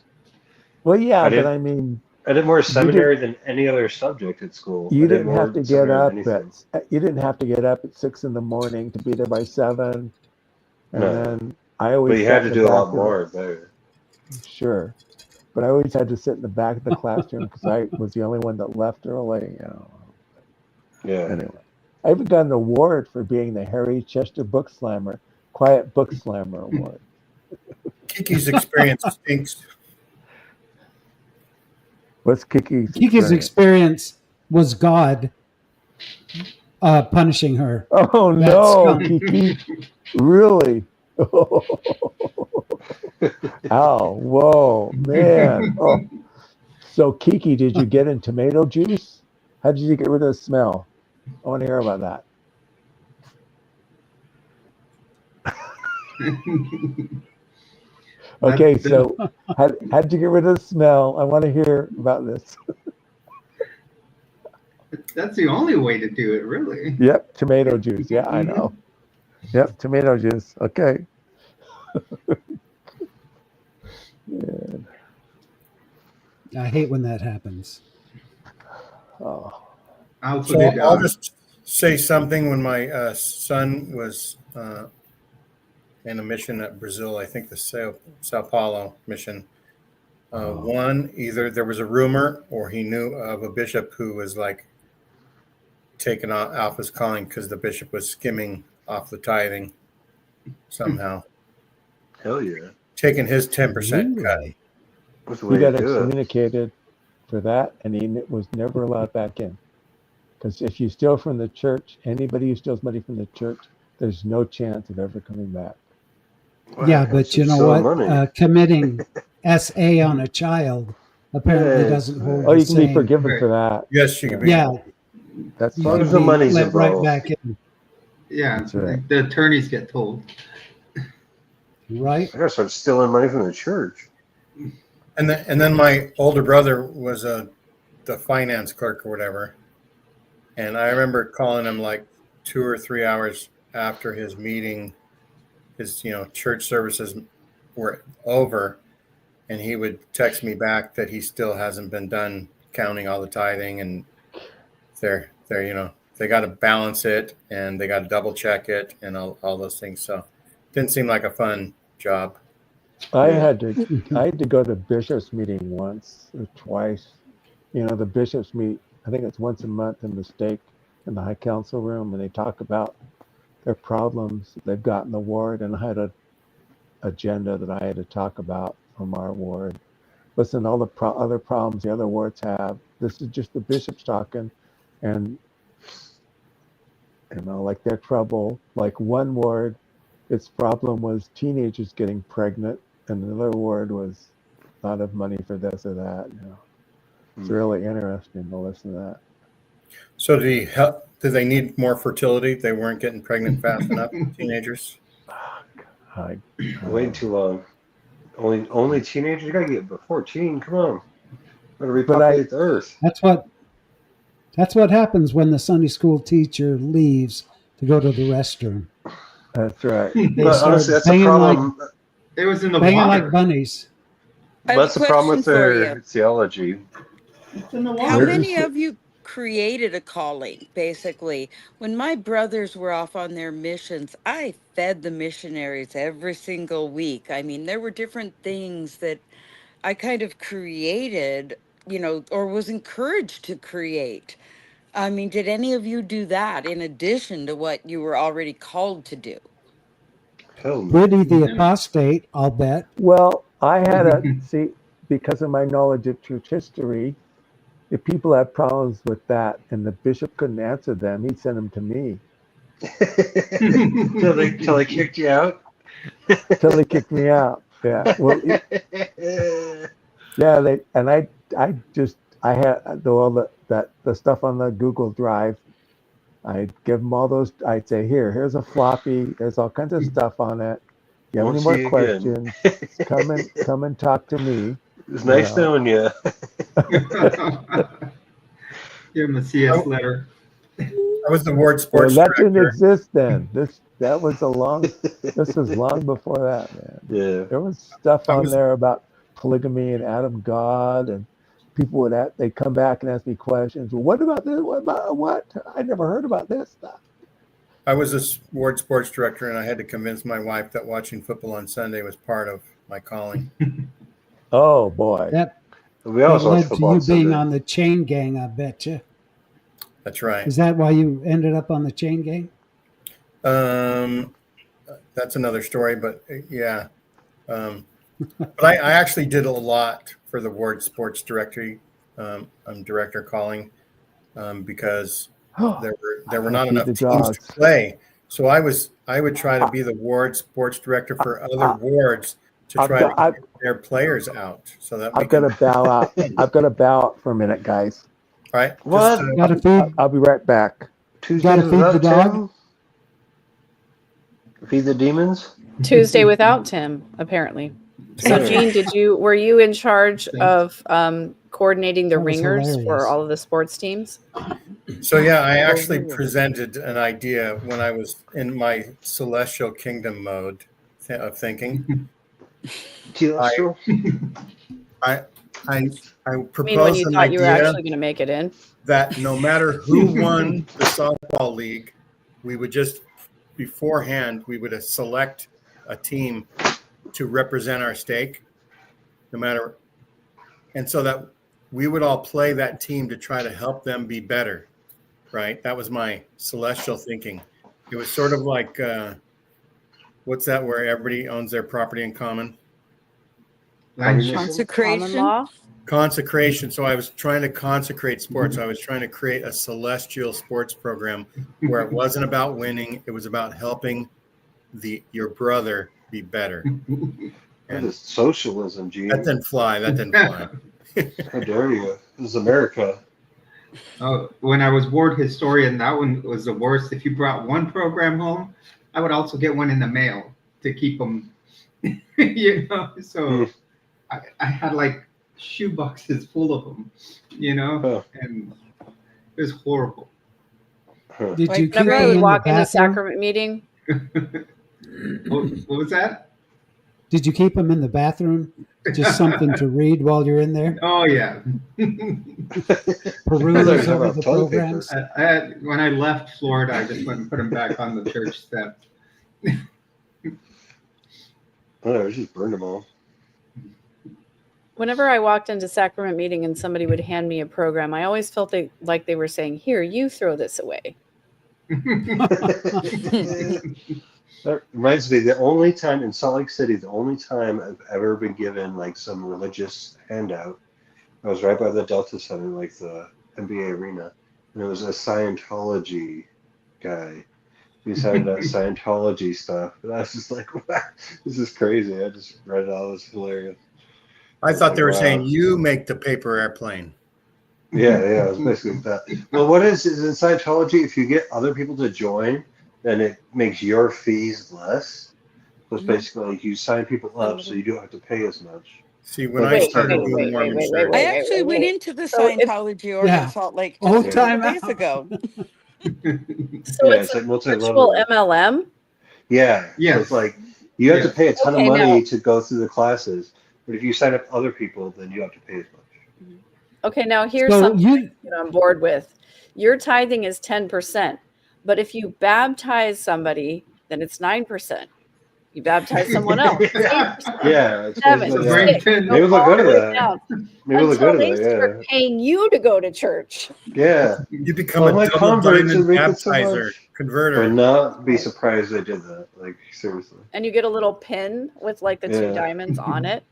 Well, yeah, I but did I mean, I did more you didn't seminary than any other subject at school. I you did didn't have more to get seminary than up anything. you didn't have to get up at 6 in the morning to be there by 7. And No, then I but always you had sat in to the do a back lot of the more there. sure. But I always had to sit in the back of the classroom because I was the only one that left early. Yeah. Anyway, I even got an award for being the Harry Chester Book Slammer, Quiet Book Slammer Award. Kiki's experience stinks. What's Kiki's Kiki's experience was God punishing her. Oh That no, skunk. Kiki! Really? Ow! Whoa, man! Oh, so Kiki, did you get in tomato juice? How did you get rid of the smell? I want to hear about that. Okay, so how did you get rid of the smell? I want to hear about this. That's the only way to do it, really. Yep, tomato juice. Yeah, I know. Yep, tomato juice. Okay. Yeah. I hate when that happens. Oh. I'll So I'll just say something. When my son was in a mission at Brazil, I think the Sao Paulo mission, either there was a rumor or he knew of a bishop who was like taken off his calling because the bishop was skimming off the tithing somehow. Hell yeah. Taking his 10% cut. Really? That's the He way got to do it. excommunicated for that, and he was never allowed back in. Because if you steal from the church, anybody who steals money from the church, there's no chance of ever coming back. Wow, Yeah, but you know so what? Committing SA on a child apparently Yes. doesn't hold Oh, the you can be same. forgiven for that. Yes, you can be. Yeah, That's you As long can as the be money's let right involved. back in, Yeah, That's right. the attorneys get told. right? I gotta start stealing money from the church. And then my older brother was the finance clerk or whatever. And I remember calling him like 2 or 3 hours after his meeting. His church services were over, and he would text me back that he still hasn't been done counting all the tithing, and they're they got to balance it and they got to double check it and all those things. So it didn't seem like a fun job. I Yeah. had to go to bishop's meeting once or twice. The bishops meet, I think it's once a month in the stake in the high council room, and they talk about their problems they've got in the ward, and I had an agenda that I had to talk about from our ward. Listen, all the other problems the other wards have, this is just the bishops talking, and like their trouble. Like one ward, its problem was teenagers getting pregnant, and another ward was not enough money for this or that. It's really interesting to listen to that. So did they need more fertility? They weren't getting pregnant fast enough, teenagers? Waiting too long. Only teenagers? You gotta get before 14. Come on. Gotta But repopulate the earth. That's what happens when the Sunday school teacher leaves to go to the restroom. That's right. They But start honestly, that's the banging problem. It was in the banging water. like bunnies. I have That's a the problem with question for their you. theology. It's in the How water. many of you created a calling, basically? When my brothers were off on their missions, I fed the missionaries every single week. I mean, there were different things that I kind of created, or was encouraged to create. I mean, did any of you do that in addition to what you were already called to do? Hell no. Brittany the apostate, I'll bet. Well, I had because of my knowledge of church history, if people had problems with that and the bishop couldn't answer them, he'd send them to me. Till they kicked you out? Till they kicked me out. Yeah. Well, yeah. I had all the stuff on the Google Drive. I'd give them all those. I'd say, here's a floppy. There's all kinds of stuff on it. You have Won't any more see you again. questions? Come and talk to me. It's nice knowing you. Give him a CS letter. I was the ward sports that didn't director. exist then. This was long before that, man. Yeah. There was stuff on there about polygamy and Adam God, and people they'd come back and ask me questions. Well, what about this? What about what? I never heard about this stuff. I was a ward sports director, and I had to convince my wife that watching football on Sunday was part of my calling. Oh boy. That We that always watch led to football you on being Sunday. on the chain gang, I bet you. That's right. Is that why you ended up on the chain gang? That's another story, but yeah. But I actually did a lot for the ward sports directory. I'm director calling because there were not Feed enough the teams to dogs. play. So I would try to be the ward sports director for other wards to I've try to got I've, get their players out so that we I've got can. to bow out. I've got to bow out for a minute, guys. All right, What? just Got to feed. I'll be right back. Tuesdays feed the without dog? Tim? Feed the demons? Tuesday without Tim, apparently. So, Yeah. Gene, were you in charge of coordinating the That was ringers for hilarious. all of the sports teams? so yeah. I Oh, actually really? presented an idea when I was in my celestial kingdom mode of thinking. Celestial? I I mean, when proposed you an thought you were idea actually going to make it in? that no matter who won the softball league, we would just beforehand we would select a team to represent our stake, no matter, and so that we would all play that team to try to help them be better. Right? That was my celestial thinking. It was sort of like what's that where everybody owns their property in common? Communism? Common Consecration? law? Consecration. So I was trying to consecrate sports. I was trying to create a celestial sports program where it wasn't about winning. It was about helping your brother be better. That And is socialism, Gene. that didn't fly. That didn't fly. How dare you? This is America. Oh, when I was ward historian, that one was the worst. If you brought one program home, I would also get one in the mail to keep them, you know. So I had like shoe boxes full of them, you know, Huh. and it was horrible. Huh. Did Like, you keep Whenever I them would in the walk into bathroom? sacrament meeting, What was that? Did you keep them in the bathroom? Just something to read while you're in there? Oh yeah. Peruse over the programs? When I left Florida, I just went and put them back on the church step. Whatever, just burned them all. whenever I walked into sacrament meeting and somebody would hand me a program, I always felt like they were saying, "Here, you throw this away." That reminds me, the only time in Salt Lake City, the only time I've ever been given like some religious handout, I was right by the Delta Center, like the NBA arena, and it was a Scientology guy. He was having that Scientology stuff, and I was just like, wow, this is crazy. I just read it all. It was hilarious. I thought they were Wow. saying you make the paper airplane. Yeah, it was basically that. Well, what is in Scientology? If you get other people to join, then it makes your fees less. So it's basically like you sign people up, so you don't have to pay as much. See, when Wait, I wait, started wait, doing wait, Mormon wait, Church, I actually went into the So if- Scientology order Yeah. in Salt Lake Oh, just a couple time days out. ago. So Yeah, it's it's a like multi-level. virtual MLM. Yeah. Yes. So it's like you have to Yes. pay a ton of Okay, money now- to go through the classes, but if you sign up other people, then you have to pay as much. Okay, now here's So something you, to get on board with. Your tithing is 10%, but if you baptize somebody, then it's 9%. You baptize someone else, it's 8%. Yeah, it's 7, basically Brain that. 6, pin. go Maybe we'll all go the to way that. down Maybe we'll until go they to start that. paying you to go to church. Yeah. you become Well, my a double converts are diamond making so baptizer, much. I converter. would not be surprised they did that. Like seriously. And you get a little pin with like the 2 Yeah. diamonds on it,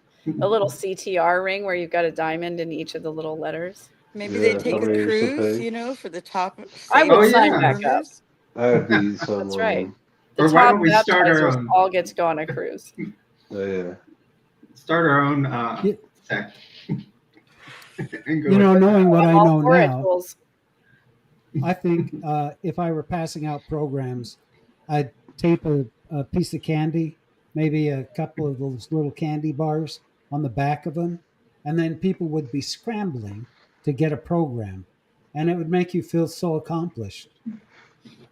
a little CTR ring where you've got a diamond in each of the little letters. Maybe Yeah, they take a somebody used to cruise, pay. you know, for the top. I would Oh, sign yeah. back up. earners. That would be so That's right. annoying. The Or why top don't we start our baptizers own? all get to go on a cruise. Oh yeah. Start our own Yeah. tech. And go you know, knowing what I I'm all know for it, now, Jules. I think if I were passing out programs, I'd tape a piece of candy, maybe a couple of those little candy bars on the back of them, and then people would be scrambling to get a program, and it would make you feel so accomplished.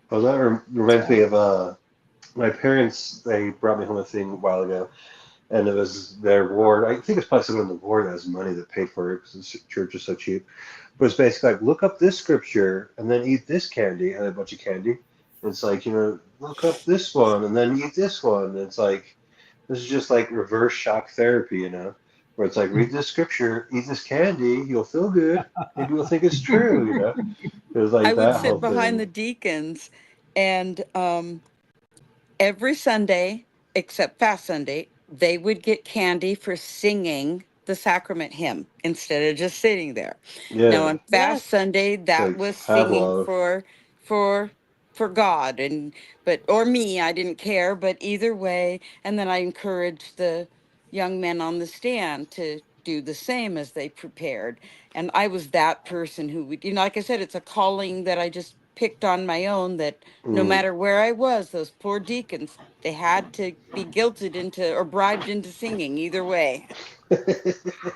Well, that reminds me of my parents. They brought me home a thing a while ago, and it was their ward. I think it's probably someone in the ward that has money that paid for it because the church is so cheap. But it's basically like, look up this scripture and then eat this candy, and a bunch of candy. It's like, look up this one and then eat this one. And it's like, this is just like reverse shock therapy, where it's like, read this scripture, eat this candy, you'll feel good. Maybe you'll think it's true, you know? It was like I would that whole sit behind the thing. deacons, and every Sunday, except Fast Sunday, they would get candy for singing the sacrament hymn instead of just sitting there. Now Yeah, on Fast Yes. Sunday, that like was singing Pavlov. for God, or me, I didn't care, but either way. And then I encouraged the young men on the stand to do the same as they prepared. And I was that person who would, like I said, it's a calling that I just picked on my own, that no Mm. matter where I was, those poor deacons, they had to be guilted into or bribed into singing either way.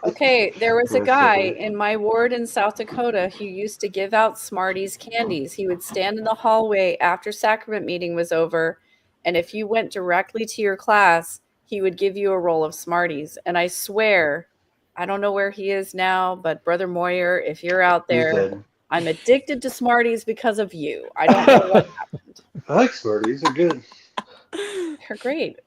Okay, there was a That's guy funny. in my ward in South Dakota who used to give out Smarties candies. He would stand in the hallway after sacrament meeting was over, and if you went directly to your class, he would give you a roll of Smarties. And I swear, I don't know where he is now, but Brother Moyer, if you're out He's there, dead. I'm addicted to Smarties because of you. I don't know what happened. I like Smarties. They're good. They're great.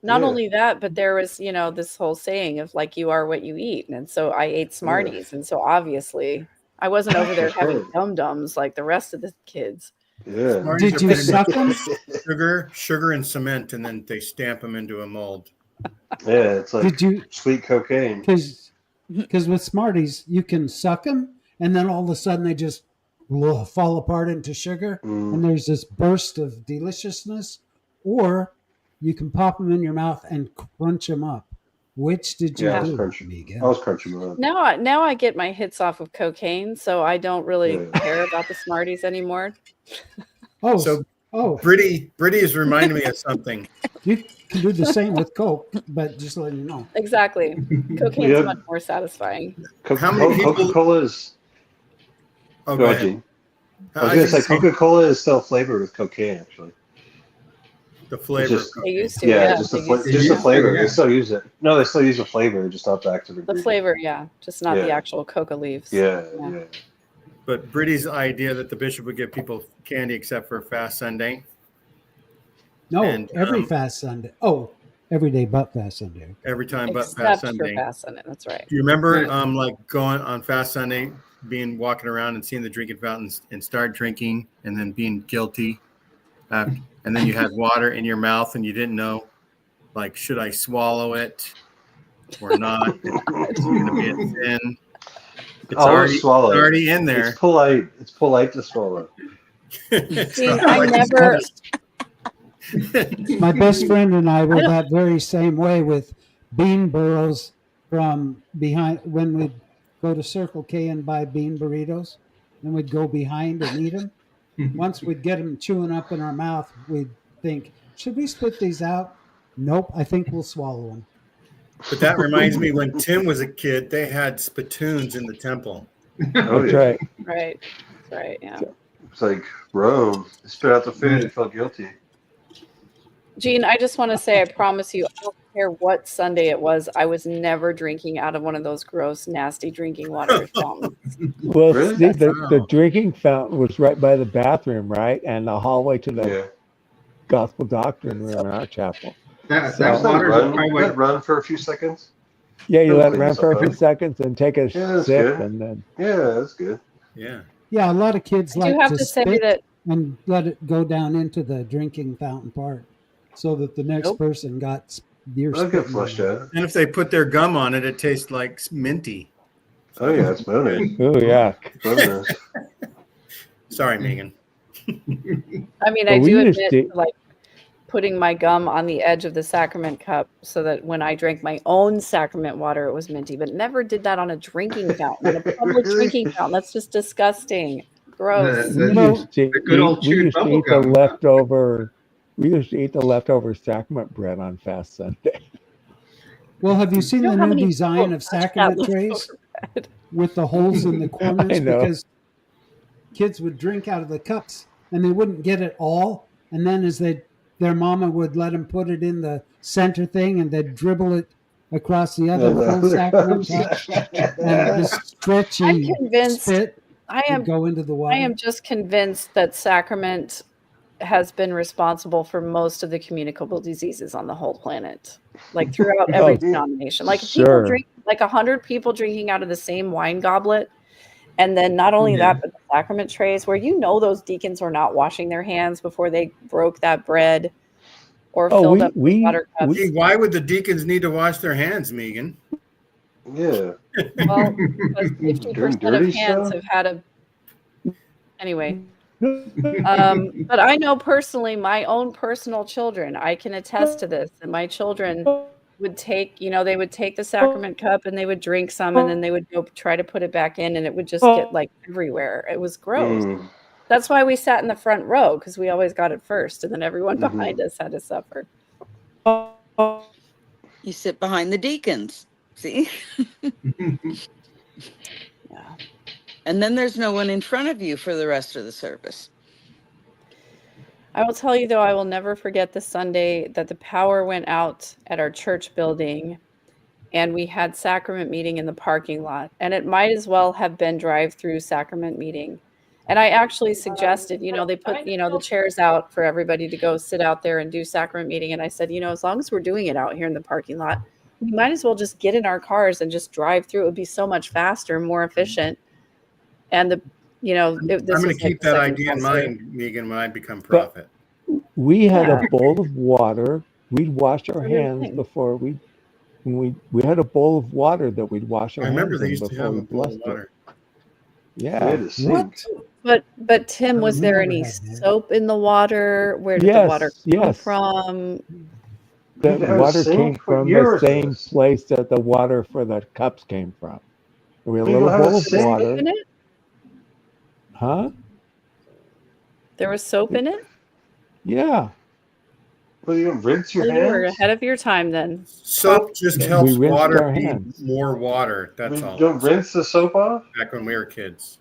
Not Yeah. only that, but there was, this whole saying of like, you are what you eat. And so I ate Smarties. And so obviously I wasn't over there That's having right. dum-dums like the rest of the kids. Yeah. Smarties Did are you pretty suck much them? sugar and cement, and then they stamp them into a mold. Yeah, it's like Did you? sweet cocaine. Because with Smarties, you can suck them, and then all of a sudden they just fall apart into sugar, Mm. and there's this burst of deliciousness. Or you can pop them in your mouth and crunch them up. Which did you Yeah, I was do, crunching. Megan? I was crunching them up. Now I get my hits off of cocaine, so I don't really Yeah. care about the Smarties anymore. Oh, So oh, Britty is reminding me of something. you can do the same with Coke, but just letting you know. Exactly. Cocaine's Yeah. much more satisfying. How many people- Coca-Cola is. Oh, Go ahead, Gene. I was I going to was say Coca-Cola is still flavored with cocaine, actually. the flavor. Just- of They cocaine. used to, Yeah, yeah. just they the used to. just the Yeah. flavor. Yeah. They still use it. No, they still use the flavor, just not the active The ingredient. flavor, yeah, just not the Yeah. actual coca leaves. Yeah, Yeah. yeah. But Britty's idea that the bishop would give people candy except for Fast Sunday. No, And, every Fast Sunday. Oh, every day but Fast Sunday. Every time but Fast Except for Sunday. Fast Sunday, that's right. Do you remember Right. like going on Fast Sunday, walking around and seeing the drinking fountains and start drinking and then being guilty? And then you had water in your mouth and you didn't know, like, should I swallow it or not? It's going to be a sin. It's Always swallow it. already in there. It's polite. It's polite to swallow. It's See, not I like- never, My best friend and I I were don't- that very same way with bean burrows from behind when we'd go to Circle K and buy bean burritos. Then we'd go behind and eat them. Once we'd get them chewing up in our mouth, we'd think, should we spit these out? Nope, I think we'll swallow them. But that reminds me, when Tim was a kid, they had spittoons in the temple. Oh, That's yeah. right. right, that's right, yeah. It's like Rome. They spit out the food and felt guilty. Gene, I just want to say, I promise you, I don't care what Sunday it was, I was never drinking out of one of those gross, nasty drinking water fountains. Well, Really? Steve, the Wow. drinking fountain was right by the bathroom, right? And the hallway to the Yeah. gospel doctrine room in our chapel. That So- Just let it water is run. probably Let like it run for a few seconds. Yeah, you It'll let it clean run for a itself few up. seconds and take a Yeah, that's sip, good. and then Yeah, that's good. Yeah. Yeah, a lot of kids I like do have to to say spit that, and let it go down into the drinking fountain part so that the next Nope. person got beer That'll get spitting flushed on it. out. And if they put their gum on it, it tastes like minty. Oh yeah, it's bonus. oh yeah. Bonus. Sorry, Megan. I mean, Well, I we do used admit, to- like, putting my gum on the edge of the sacrament cup so that when I drank my own sacrament water, it was minty, but never did that on a drinking fountain, on a public Really? drinking fountain. That's just disgusting. Gross. The- We No, used to the good old eat, we chewed used to bubble eat the gum. leftover. We used to eat the leftover sacrament bread on Fast Sunday. Well, have you seen You know the how new many design people of touch that sacrament trays leftover bread? with the holes in the corners? I know. Because kids would drink out of the cups and they wouldn't get it all. And then as their mama would let them put it in the center thing and they'd dribble it across the other full sacrament cup. And this stretchy I'm convinced. spit I would am go into the water. I am just convinced that sacrament has been responsible for most of the communicable diseases on the whole planet, like throughout every denomination. Like if people drink, like 100 people drinking out of the same wine goblet, and then not only that, but the sacrament trays, where those deacons were not washing their hands before they broke that bread or filled up the water cups. Gee, why would the deacons need to wash their hands, Megan? Yeah. Well, because 50% of hands have had a. Anyway. But I know personally, my own personal children, I can attest to this. And my children would take, they would take the sacrament cup and they would drink some and then they would go try to put it back in and it would just get like everywhere. It was gross. That's why we sat in the front row, because we always got it first and then everyone behind us had to suffer. You sit behind the deacons. See? Yeah. And then there's no one in front of you for the rest of the service. I will tell you, though, I will never forget the Sunday that the power went out at our church building and we had sacrament meeting in the parking lot. And it might as well have been drive-through sacrament meeting. And I actually suggested, they put, the chairs out for everybody to go sit out there and do sacrament meeting. And I said, as long as we're doing it out here in the parking lot, we might as well just get in our cars and just drive through. It would be so much faster, more efficient. And I'm going to keep that idea in mind, Megan, when I become prophet. We had a bowl of water. We'd wash our hands before we had a bowl of water that we'd wash our hands in before we blessed it. Yeah. What? But Tim, was there any soap in the water? Where did the water come from? The water came from the same place that the water for the cups came from. We had a little bowl of water. In it? Huh? There was soap in it? Yeah. Well, you don't rinse your hands? You were ahead of your time then. Soap just helps water be more water. That's all. Don't rinse the soap off? Back when we were kids.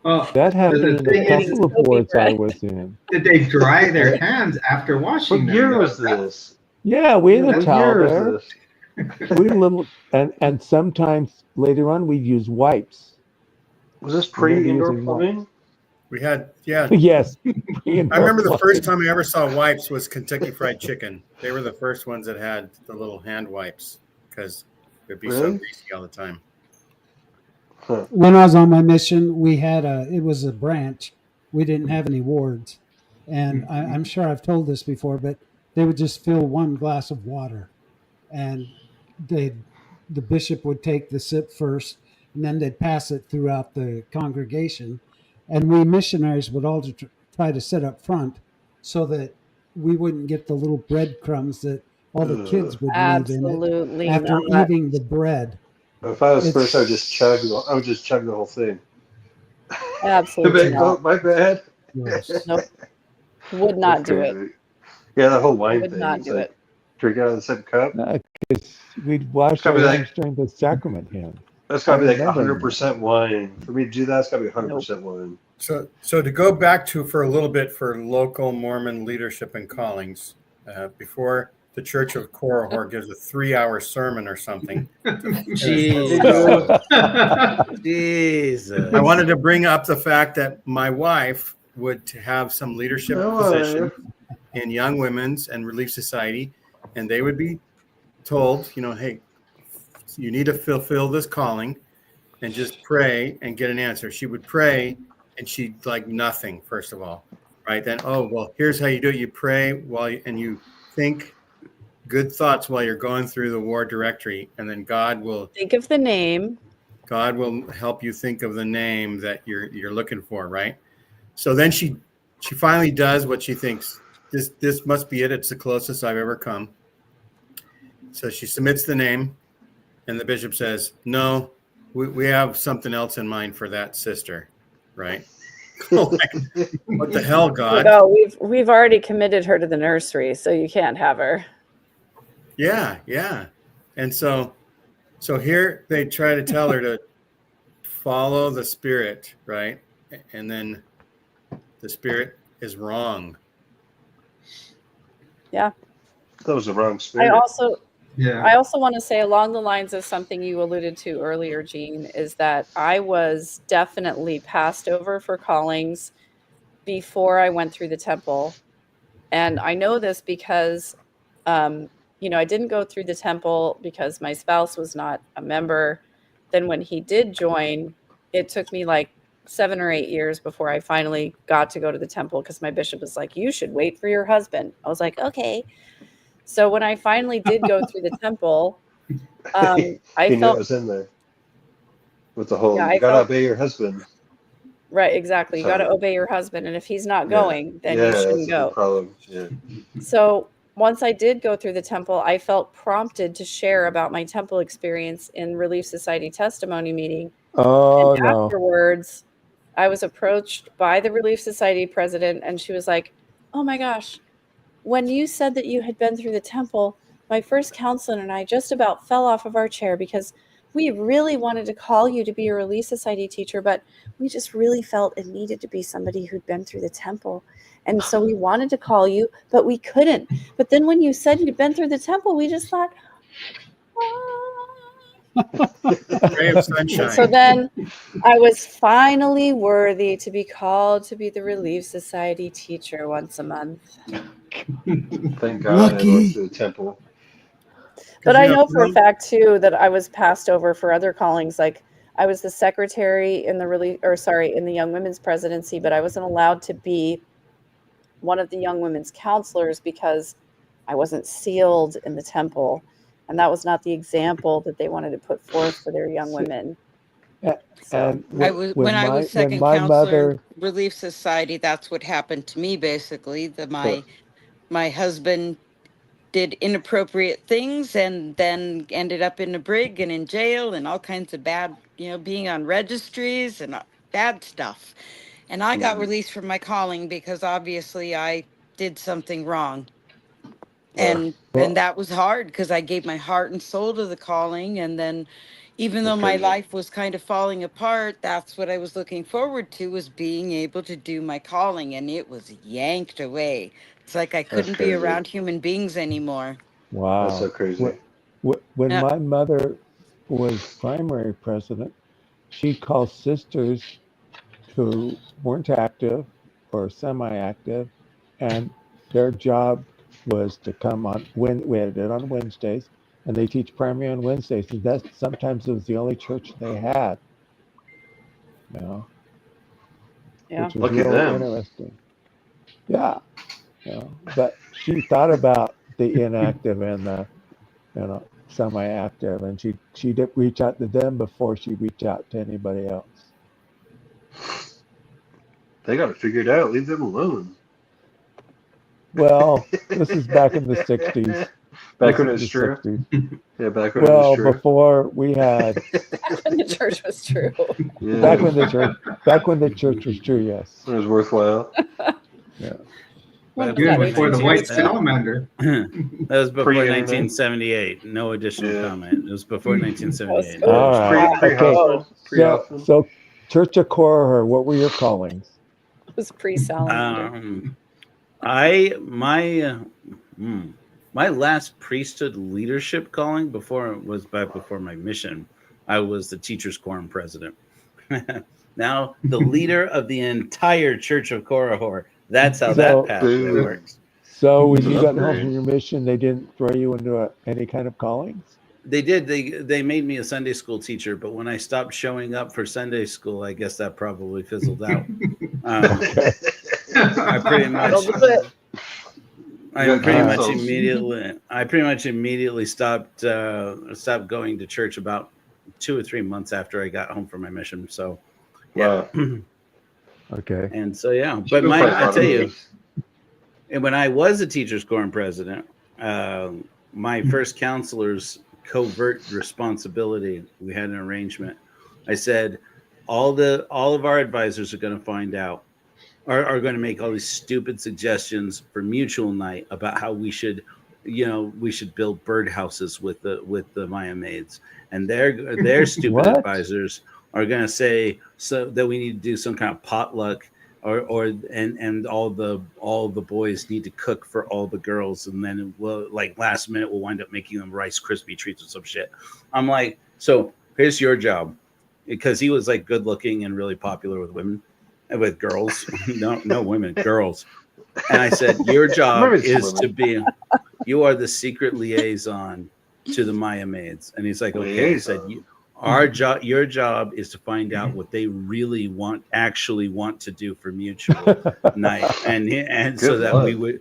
Well, that happened in a couple of boards I was in. Did they dry their hands after washing them? What year was this? Yeah, we had a towel there. We had a little, and sometimes later on we'd use wipes. Was this pre-indoor plumbing? We had, yeah. Yes. I remember the first time I ever saw wipes was Kentucky Fried Chicken. They were the first ones that had the little hand wipes because it'd be so greasy all the time. When I was on my mission, we had it was a branch. We didn't have any wards. And I'm sure I've told this before, but they would just fill one glass of water. And the bishop would take the sip first, and then they'd pass it throughout the congregation. And we missionaries would all try to sit up front so that we wouldn't get the little breadcrumbs that all the kids would leave in it after eating the bread. If I was first, I would just chug the whole thing. Absolutely not. My bad. Nope. Would not do it. Yeah, that whole wine thing. Would not do it. Drink out of the same cup. Because we'd wash our hands during the sacrament hand. That's got to be like 100% wine. For me to do that, it's got to be 100% wine. So to go back to for a little bit for local Mormon leadership and callings, before the Church of Korihor gives a 3-hour sermon or something. Jesus. I wanted to bring up the fact that my wife would have some leadership position in Young Women's and Relief Society, and they would be told, hey, you need to fulfill this calling and just pray and get an answer. She would pray and she'd like nothing, first of all, right? Then, here's how you do it. You pray and you think good thoughts while you're going through the war directory, and then God will think of the name. God will help you think of the name that you're looking for, right? So then she finally does what she thinks. This must be it. It's the closest I've ever come. So she submits the name, and the bishop says, "No, we have something else in mind for that sister," right? What the hell, God? No, we've already committed her to the nursery, so you can't have her. Yeah. And so here they try to tell her to follow the Spirit, right? And then the Spirit is wrong. Yeah. That was the wrong Spirit. I also want to say, along the lines of something you alluded to earlier, Gene, is that I was definitely passed over for callings before I went through the temple. And I know this because, I didn't go through the temple because my spouse was not a member. Then when he did join, it took me like 7 or 8 years before I finally got to go to the temple because my bishop was like, you should wait for your husband. I was like, okay. So when I finally did go through the temple, I He knew it felt, was in there with the whole, yeah, you I gotta felt, obey your husband. right, exactly. You got to So, obey your husband. And if he's not yeah. going, then Yeah, you that's shouldn't a big go. problem. Yeah. So once I did go through the temple, I felt prompted to share about my temple experience in Relief Society testimony meeting. And Oh no. afterwards, I was approached by the Relief Society president, and she was like, oh my gosh, when you said that you had been through the temple, my first counselor and I just about fell off of our chair because we really wanted to call you to be a Relief Society teacher, but we just really felt it needed to be somebody who'd been through the temple. And so we wanted to call you, but we couldn't. But then when you said you'd been through the temple, we just thought, Ray of and so sunshine. then I was finally worthy to be called to be the Relief Society teacher once a month. Thank God I went Lucky. to the temple. But You I know, know for a fact too that I was passed over for other callings. Like I was the secretary in in the Young Women's Presidency, but I wasn't allowed to be one of the Young Women's counselors because I wasn't sealed in the temple. And that was not the example that they wanted to put forth for their young women. So And When I was when second my counselor in mother, Relief Society, that's what happened to me basically. Huh. My husband did inappropriate things and then ended up in a brig and in jail and all kinds of bad, being on registries and bad stuff. And I got released from my calling because obviously I did something wrong. Yeah, And that was hard because I gave my heart and soul to the calling, and then even though that's my crazy. life was kind of falling apart, that's what I was looking forward to, was being able to do my calling, and it was yanked away. It's like I That's couldn't be crazy. around human beings anymore. That's so wow, crazy. when Now, my mother was primary president, she called sisters who weren't active or semi-active, and their job was to come on when we had it on Wednesdays, and they teach primary on Wednesdays, and that sometimes it was the only church they had, you know, yeah. which was Lucky real them. interesting. Yeah, but she thought about the inactive and the semi-active, and she did reach out to them before she reached out to anybody else. They got it figured out. Leave them alone. Well, this is back in the 60s. Back This when is it was the true. 60s. Yeah, back when it was Well, true. before we had When the church was true. back Yeah, when the church was true, yes. it was worthwhile. Yeah. When Even Sunday before the teaching white was cool. salamander. That was before Pre-internet. 1978. No additional Yeah. comment. It was before 1978. Oh, No All additional right. wow. Pre comment. Okay. Whoa. Hoffman. So Church of Korah, what were your callings? It was pre-salamander. I my last priesthood leadership calling before my mission. I was the teachers quorum president. Now the leader of the entire Church of Korahor. That's how that So pathway works. so when It's an you got home upgrade. from your mission, they didn't throw you into any kind of callings? They did. They made me a Sunday school teacher, but when I stopped showing up for Sunday school, I guess that probably fizzled out. Okay. I pretty much, That'll do it. I pretty much canceled. immediately stopped going to church about 2 or 3 months after I got home from my mission. So, yeah. Wow. Okay. And so, yeah. Go But fight I tell you, Rotterdam. and when I was a teachers quorum president, my first counselor's covert responsibility, we had an arrangement. I said, all of our advisors are going to find out, are going to make all these stupid suggestions for mutual night about how we should build birdhouses with the Maya maids, and their stupid What? advisors are going to say so that we need to do some kind of potluck, and all the boys need to cook for all the girls, and then like last minute we'll wind up making them Rice Krispie treats or some shit. I'm like, so here's your job, because he was like good looking and really popular with women. with girls, no women, girls. And I said, your job Maybe it's is to be, you are the secret liaison to the Maya maids. And he's like, okay. I said, your job is to find out what they really actually want to do for mutual night. And so that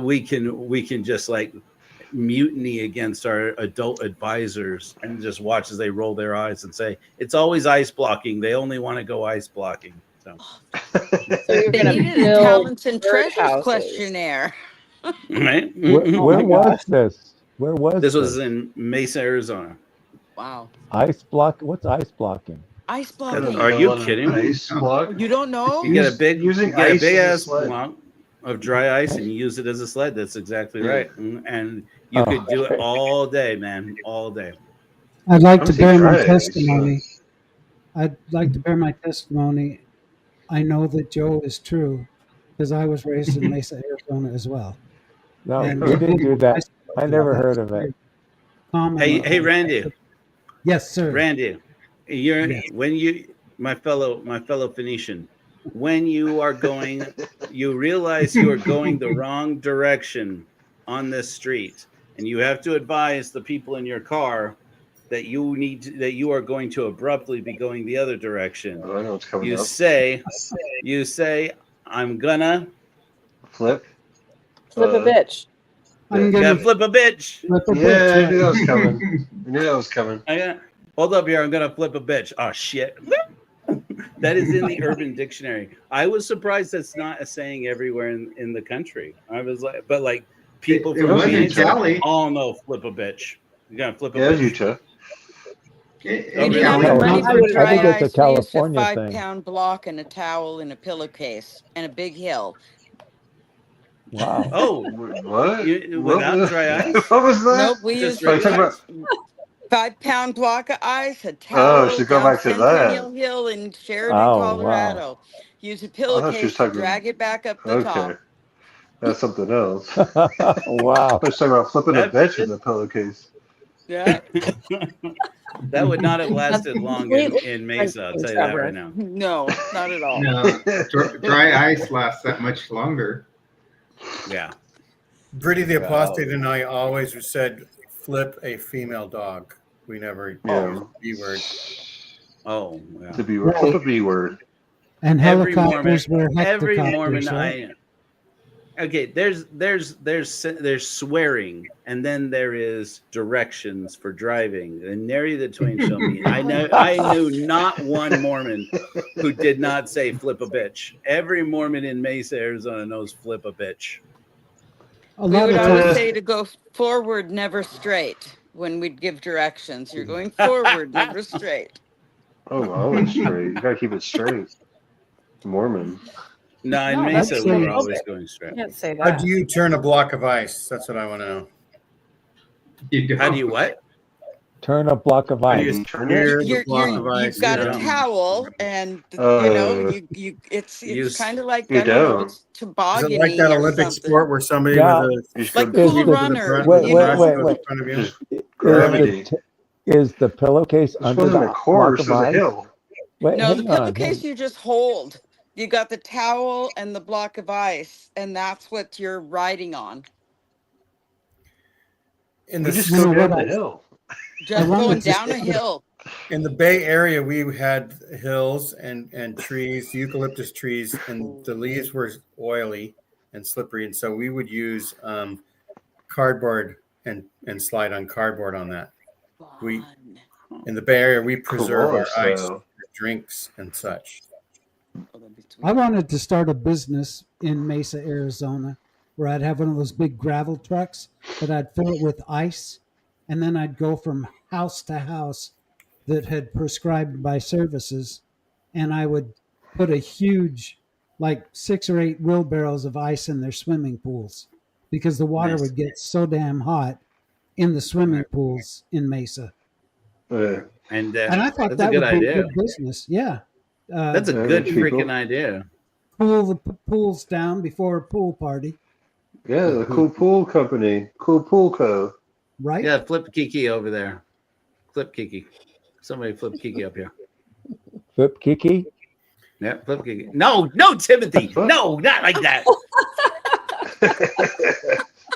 we can just like mutiny against our adult advisors and just watch as they roll their eyes and say, it's always ice blocking. They only want to go ice blocking. So you're They gonna needed a build talents and treasures birdhouses. questionnaire. right. Where was this? Where was This was in Mesa, Arizona. Wow. Ice block? What's ice blocking? Ice blocking. Are you kidding me? Ice block. You don't know? You get a big ice as a ass sled. block of dry ice and you use it as a sled. That's exactly right. And you could do it all day, man, all day. I'd like to I'm bear my surprised. testimony. I'd like to bear my testimony. I know that Joe is true because I was raised in Mesa, Arizona as well. No, And we didn't do that. I never heard of it. Hey, Randy. Yes, sir. Randy, my fellow Phoenician, when you are going, you realize you are going the wrong direction on this street, and you have to advise the people in your car that you are going to abruptly be going the other direction. Oh, I know what's coming You up. say, I'm gonna flip a bitch. I'm gotta gonna flip a bitch. flip a Yeah, bitch, I knew that was coming. I knew that was coming. Hold up here. I'm gonna flip a bitch. Oh shit. That is in the Urban Dictionary. I was surprised that's not a saying everywhere in the country. I was like, but like people It from was in Phoenix Cali. all know flip a bitch. You gotta flip a Yeah, bitch. Utah. We didn't have No, the money I for think dry it's a ice. We used a California 5-pound block and a towel and a pillowcase and a big hill. Wow. Oh, What? without dry ice? What was that? Nope, we Just used Are you talking about? 5-pound block of ice, a Oh, towel should go down back to Centennial that. Hill in Sheridan, Oh, wow. Colorado. Use a I thought she was pillowcase to talking. drag it back up the top. Okay, that's something else. I Wow. was talking about flipping a That- bitch with a pillowcase. Yeah. That would not have That's lasted long completely in Mesa. I'll tell you different, that right now. No, not at all. No, dry ice lasts that much longer. Yeah. Britty the apostate and I always said flip a female dog. We never Yeah. used the B word. Oh, yeah. The B word. Flip a B word. and Every helicopters were Every Mormon hectocopters, right? Okay, there's swearing, and then there is directions for driving. And nary the twain shall meet. I knew not one Mormon who did not say flip a bitch. Every Mormon in Mesa, Arizona knows flip a bitch. A We lot would of always times, say to go forward, never straight when we'd give directions. You're going forward, never straight. Oh, always straight. You gotta keep it straight. Mormon. No, in No, Mesa, that's we were so- always going straight. Can't say How that. do you turn a block of ice? That's what I want to know. How do you what? Turn a block of How do ice. you Turn steer it. the block of ice? You've got a Yeah. towel, and Oh. it's Use- kind of like You I don't know, don't. it's Is tobogganing it like that or Olympic something. sport where somebody Yeah. with You a just Like go Is Cool the- Runner, Wait, you know? wait, goes wait. in front of you? just Gravity. Is the pillowcase This under wasn't the a course, block it was of a ice? hill. Wait, No, the hang on. pillowcase you just hold. You got the towel and the block of ice, and that's what you're riding on. In You the just You go know down what the I- hill. Just wanted going to down a say- hill. in the Bay Area, we had hills and trees, eucalyptus trees, and the leaves were oily and slippery, and so we would use cardboard and slide on cardboard on that. We- Fun. In the Bay Area, we preserve our Cool, ice, so- for drinks, and such. Oh, that'd be sweet. I wanted to start a business in Mesa, Arizona, where I'd have one of those big gravel trucks, but I'd fill it with ice, and then I'd go from house to house that had prescribed by services, and I would put a huge, like 6 or 8 wheelbarrows of ice in their swimming pools, because the water Nice. would get so damn hot in the swimming pools in Mesa. And And I thought that's a that good would be a idea. good business. Yeah. That's a Yeah, good people. freaking idea. Cool the pools down before a pool party, Yeah, the Cool Pool Company. Cool Pool Co. right? Yeah, flip Kiki over there. Flip Kiki. Somebody flip Kiki up here. Flip Kiki? Yeah, flip Kiki. No, Timothy. No, not like that.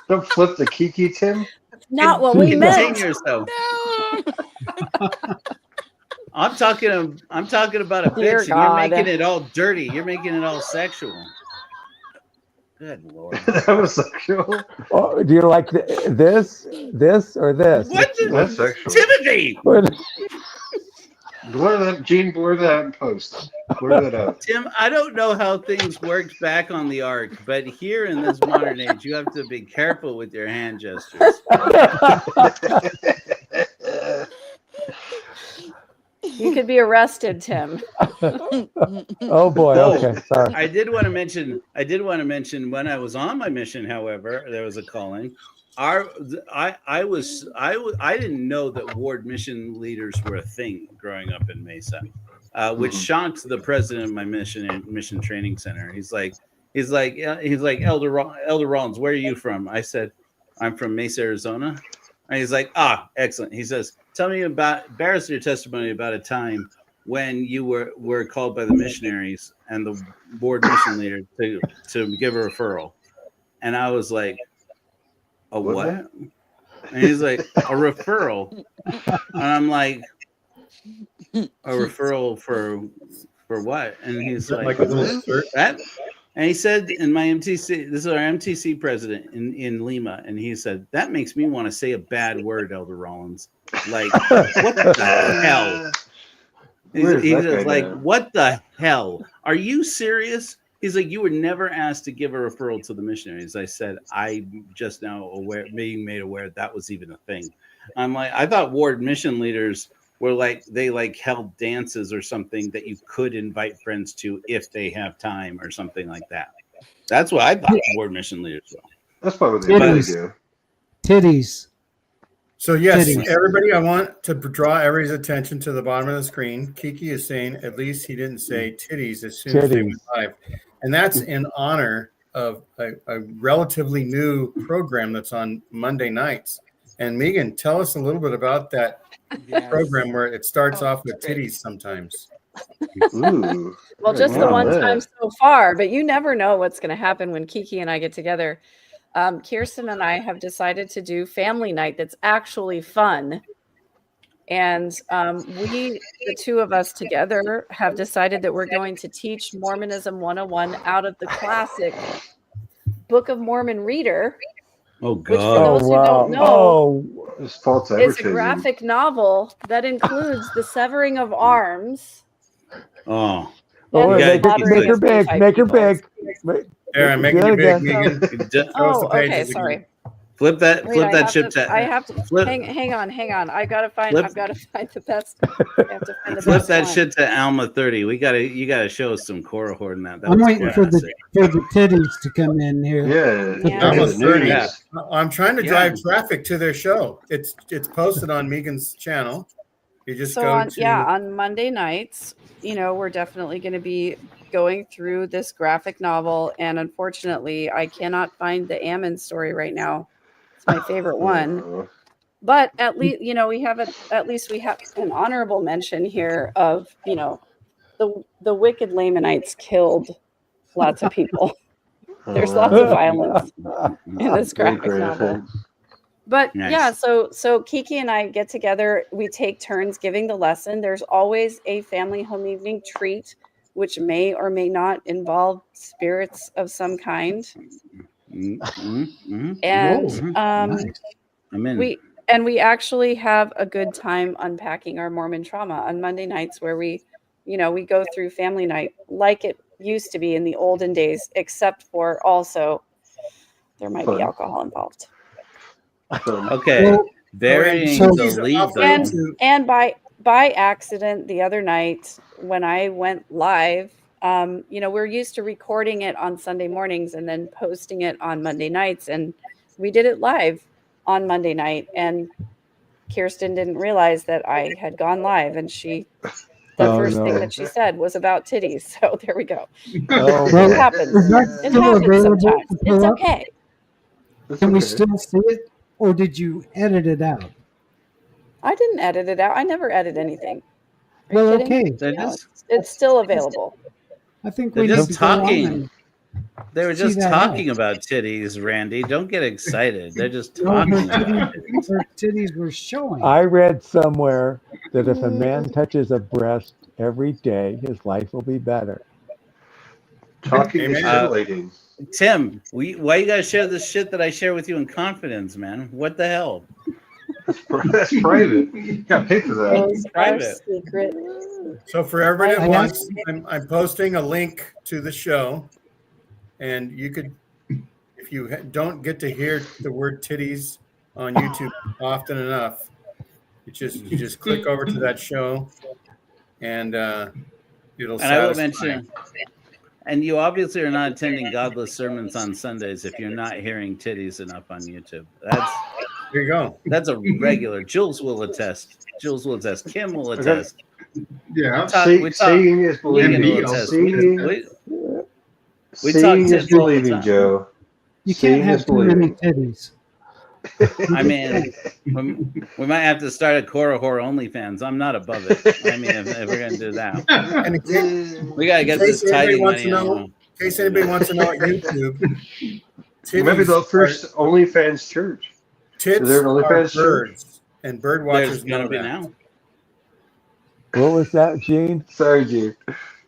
Don't flip the Kiki, Tim. Not what we Contain meant. yourself. No. I'm talking about a Dear bitch, and you're God. making it all dirty. You're making it all sexual. Good Lord. That was sexual. Oh, do you like this, or this? What the That's sexual. Timothy? Blur that, Gene. Blur that and post. Blur that out. Tim, I don't know how things worked back on the Ark, but here in this modern age, you have to be careful with your hand gestures. You could be arrested, Tim. Oh boy. Okay. Sorry. I did want to mention when I was on my mission, however, there was a calling. I didn't know that ward mission leaders were a thing growing up in Mesa, which shocked the president of my mission training center. He's like Elder Rollins, where are you from? I said, I'm from Mesa, Arizona. And he's like, excellent. He says, tell me embarrass your testimony about a time when you were called by the missionaries and the board mission leader to give a referral. And I was like, a what? And he's like, a referral. And I'm like, a referral for what? And he's like a little skirt? that. And he said, in my MTC, this is our MTC president in Lima, and he said, that makes me want to say a bad word, Elder Rollins. Like, what the hell? He's like, what the hell? Are you serious? He's like, you were never asked to give a referral to the missionaries. I said, I'm just now being made aware that was even a thing. I'm like, I thought ward mission leaders were like, they held dances or something that you could invite friends to if they have time or something like that. That's what I thought ward mission leaders were. That's probably what they really do. Titties. So yes, Titties. everybody, I want to draw everybody's attention to the bottom of the screen. Kiki is saying at least he didn't say titties as soon as they went live. And that's in honor of a relatively new program that's on Monday nights. And Megan, tell us a little bit about that program where it starts off with titties sometimes. Ooh. Well, just the one time so far, but you never know what's going to happen when Kiki and I get together. Kirsten and I have decided to do family night that's actually fun. And we, the two of us together, have decided that we're going to teach Mormonism 101 out of the classic Book of Mormon reader. Oh, God. Which, for those who don't know, It's false is a advertising. graphic novel that includes the severing of arms. Oh. Make her big. Make her big. There, I'm making it big, Megan. Oh, okay. Sorry. Flip that ship to. I have to flip. Hang on. I've got to find the best. I have to find the Flip best that one. shit to Alma 30. You gotta show us some Cora Horde in that. I'm waiting for the titties to come in here. Yeah. Alma 30. I'm trying to drive traffic to their show. It's posted on Megan's channel. You just go on Monday nights, we're definitely going to be going through this graphic novel, and unfortunately I cannot find the Ammon story right now. It's my favorite one, but at least we have an honorable mention here of the wicked Lamanites killed lots of people. There's lots of violence in this graphic novel. But nice. So Kiki and I get together. We take turns giving the lesson. There's always a family home evening treat, which may or may not involve spirits of some kind. And we actually have a good time unpacking our Mormon trauma on Monday nights, where we go through family night like it used to be in the olden days, except for also there might be alcohol involved. Okay. Varying the lead, and by accident the other night when I went live, we're used to recording it on Sunday mornings and then posting it on Monday nights, and we did it live on Monday night, and Kirsten didn't realize that I had gone live, and the first thing that she said was about titties. So there we go. It happens. It happens sometimes. It's okay. Can we still see it? Or did you edit it out? I didn't edit it out. I never edit anything. Well, okay. No, it's still available. I think They're we need just to go on talking. and They were see just that talking out. about titties, Randy. Don't get excited. They're just No, her talking about titties, titties. her titties were showing. I read somewhere that if a man touches a breast every day, his life will be better. Talking is Amen. titillating. Tim, why you guys share this shit that I share with you in confidence, man? What the hell? That's private. You got to pay for that. Those are Private. secret. So for everybody that I wants, I'm posting a link to the show, and you could, if you don't get to hear the word titties on YouTube often enough, you just click over to that show, and it'll And I will satisfy. mention, and you obviously are not attending godless sermons on Sundays if you're not hearing titties enough on YouTube. There you go. That's a regular. Jules will attest. Jules will attest. Kim will Okay. attest. Yeah. Seeing is Megan believing. will attest. Seeing, We seeing talk is tits all the believing, time. Joe. You can't Seeing is have too many believing. titties. I mean, we might have to start a Cora Horror OnlyFans. I'm not above it. I mean, if we're gonna do that, And in case, we gotta get this anybody tithing wants to money. know, in case anybody wants to know at YouTube, Maybe the titties first OnlyFans church. tits Is there an are OnlyFans church? birds, and bird There's watchers gonna know be that. now. What was that, Gene? Sorry, Gene.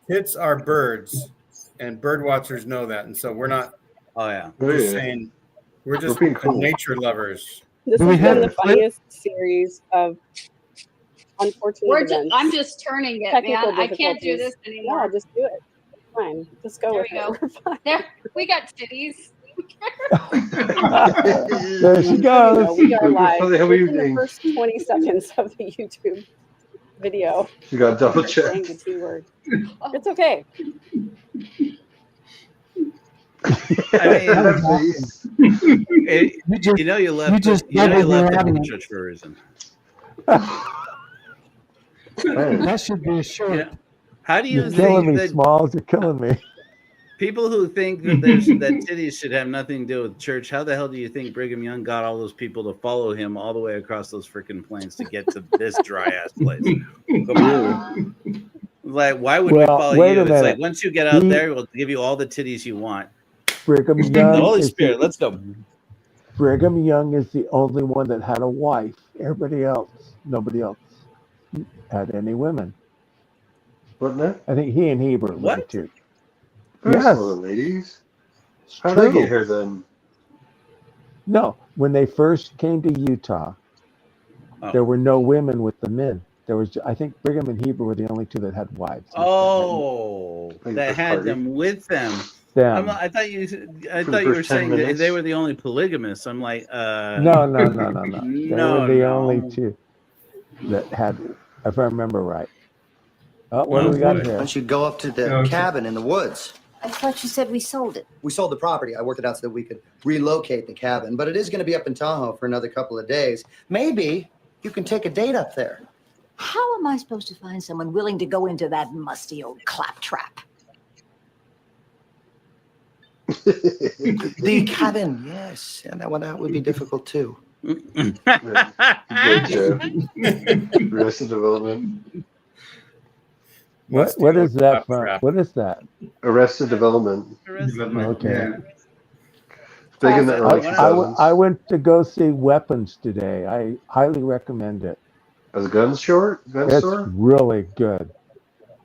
Tits are birds, and bird watchers know that, and so we're not Oh yeah. just saying we're just being cool. nature lovers. This Do we has been have the funniest series of unfortunate events. I'm just turning it, Technical man. I can't do difficulties. this anymore. Yeah, just do it. Fine. Just go There with we it. go. We're fine. There, we got titties. There she You goes. know, we are live. How the hell are you Within the doing? first 20 seconds of the YouTube video. You got double check. Saying the T word. It's okay. I mean, You just, you know you left. you just You know you doubled left your the Mormon audience. Church for a reason. That should be a short. You know, how do you You're killing think me, that Smalls. You're killing me. people who think that that titties should have nothing to do with church, how the hell do you think Brigham Young got all those people to follow him all the way across those freaking plains to get to this dry ass place? Come on. Like, why would we Well, follow wait you? a It's minute. like once you get out there, we'll give you all the titties you want. Brigham The Young Holy is Spirit, let's go. Brigham Young is the only one that had a wife. Everybody else, nobody else had any women. Wasn't it? I think he and Heber were the What? two. There's Yes. some of the ladies. It's How did they true. get here then? No, when they first came to Utah, Oh. there were no women with the men. There was, I think, Brigham and Heber were the only two that had wives. Oh, Like that the had party? them with them. Them. I thought you For the were first 10 saying that minutes? they were the only polygamists. I'm like, No. They No, were the no. only two that had, if I remember right. Oh, what Oh, do we got boy. here? Once you go up to the Okay. cabin in the woods. I thought you said we sold it. We sold the property. I worked it out so that we could relocate the cabin, but it is going to be up in Tahoe for another couple of days. Maybe you can take a date up there. How am I supposed to find someone willing to go into that musty old claptrap? The cabin, yes. Yeah, that would be difficult too. Good, Joe. Arrested Development. What is that from? What is that? Arrested Development. Okay. Yeah. Big in the early I 2000s. went to go see Weapons today. I highly recommend it. As a gun store? It's really good.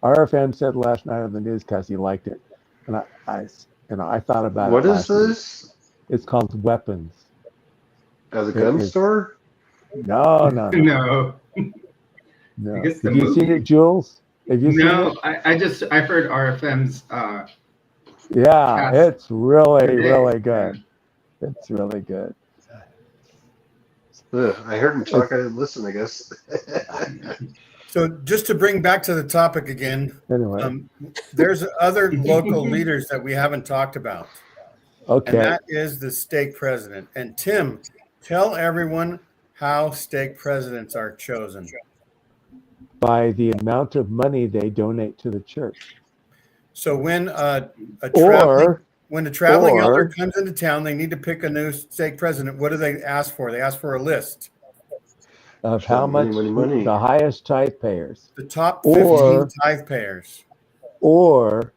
RFN said last night on the newscast he liked it, and I thought about What it. is this? It's called Weapons. As a gun store? No. No. I guess the Have you seen movie. it, Jules? Have you seen No, it? I've heard RFM's Yeah, Yes. it's really, Today. really good. It's really good. Ugh, I heard him talk. I didn't listen, I guess. So just to bring back to the topic again, Anyway, there's other local leaders that we haven't talked about, and okay. that is the stake president. And Tim, tell everyone how stake presidents are chosen. By the amount of money they donate to the church. So when a Or traveling elder comes into town, they need to pick a new stake president. What do they ask for? They ask for a list. of how much Money. the highest tithe payers. The top 15 tithe payers. Or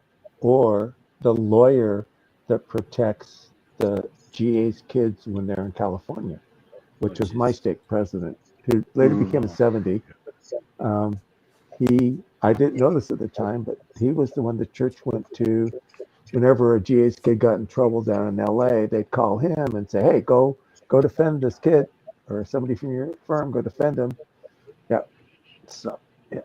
or the lawyer that protects the GA's kids when they're in California, which was my stake president, who later became a 70. I didn't know this at the time, but he was the one the church went to whenever a GA's kid got in trouble down in LA. They'd call him and say, "Hey, go defend this kid," or somebody from your firm, go defend him. Yeah. So yeah.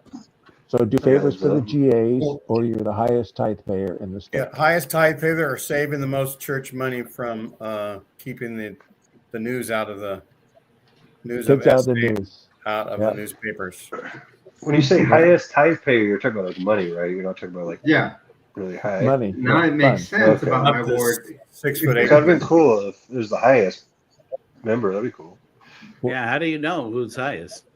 So do favors for the GAs, or you're the highest tithe payer in the state. Yeah, highest tithe payer, or saving the most church money from keeping the news out of the news Kids of out of the SA news. out of Yeah. the newspapers. When you say highest tithe payer, you're talking about like money, right? You're not talking about like Yeah. really high Money. Now yeah, it makes fun. sense Okay. about my Up to ward. 6 foot It 8. would have been cool if there's the highest member. That'd be cool. Yeah, how do you know who's highest?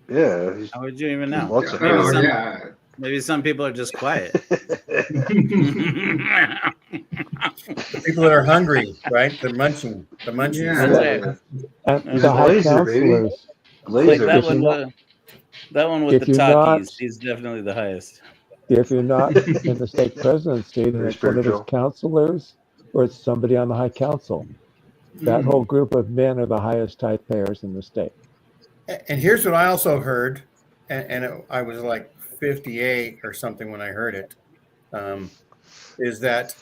Yeah. How would you even know? Lots of Maybe Oh, some, yeah. maybe some people are just quiet. The people that are hungry, right? They're munching. The munchies. Yeah. That's right. And He's the a high laser, baby. counselors. Like Laser. that If you're one, not, that one with if the you're talkies. not, He's definitely the highest. if you're not in the stake presidency, then Very it's one of his spiritual. counselors, or it's somebody on the high council. That whole group of men are the highest tithe payers in the state. And here's what I also heard, I was like 58 or something when I heard it, is that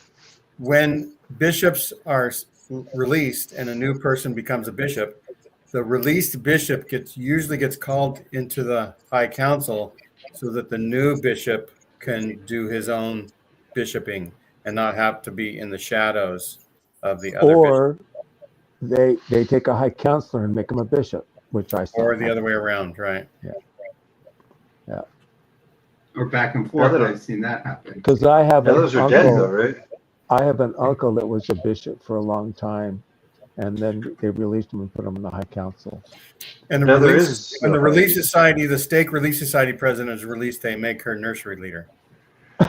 when bishops are released and a new person becomes a bishop, the released bishop usually gets called into the high council so that the new bishop can do his own bishoping and not have to be in the shadows of the other bishop, Or they take a high counselor and make him a bishop, which I saw. or the other way around, right? Yeah. Or back and forth. I've seen that happen. Because I have Yeah, an those are uncle. dead though, right? I have an uncle that was a bishop for a long time, and then they released him and put him in the high council. And the Now there Relief, is when the no Relief highest. Society, the stake Relief Society president is released, they make her nursery leader. I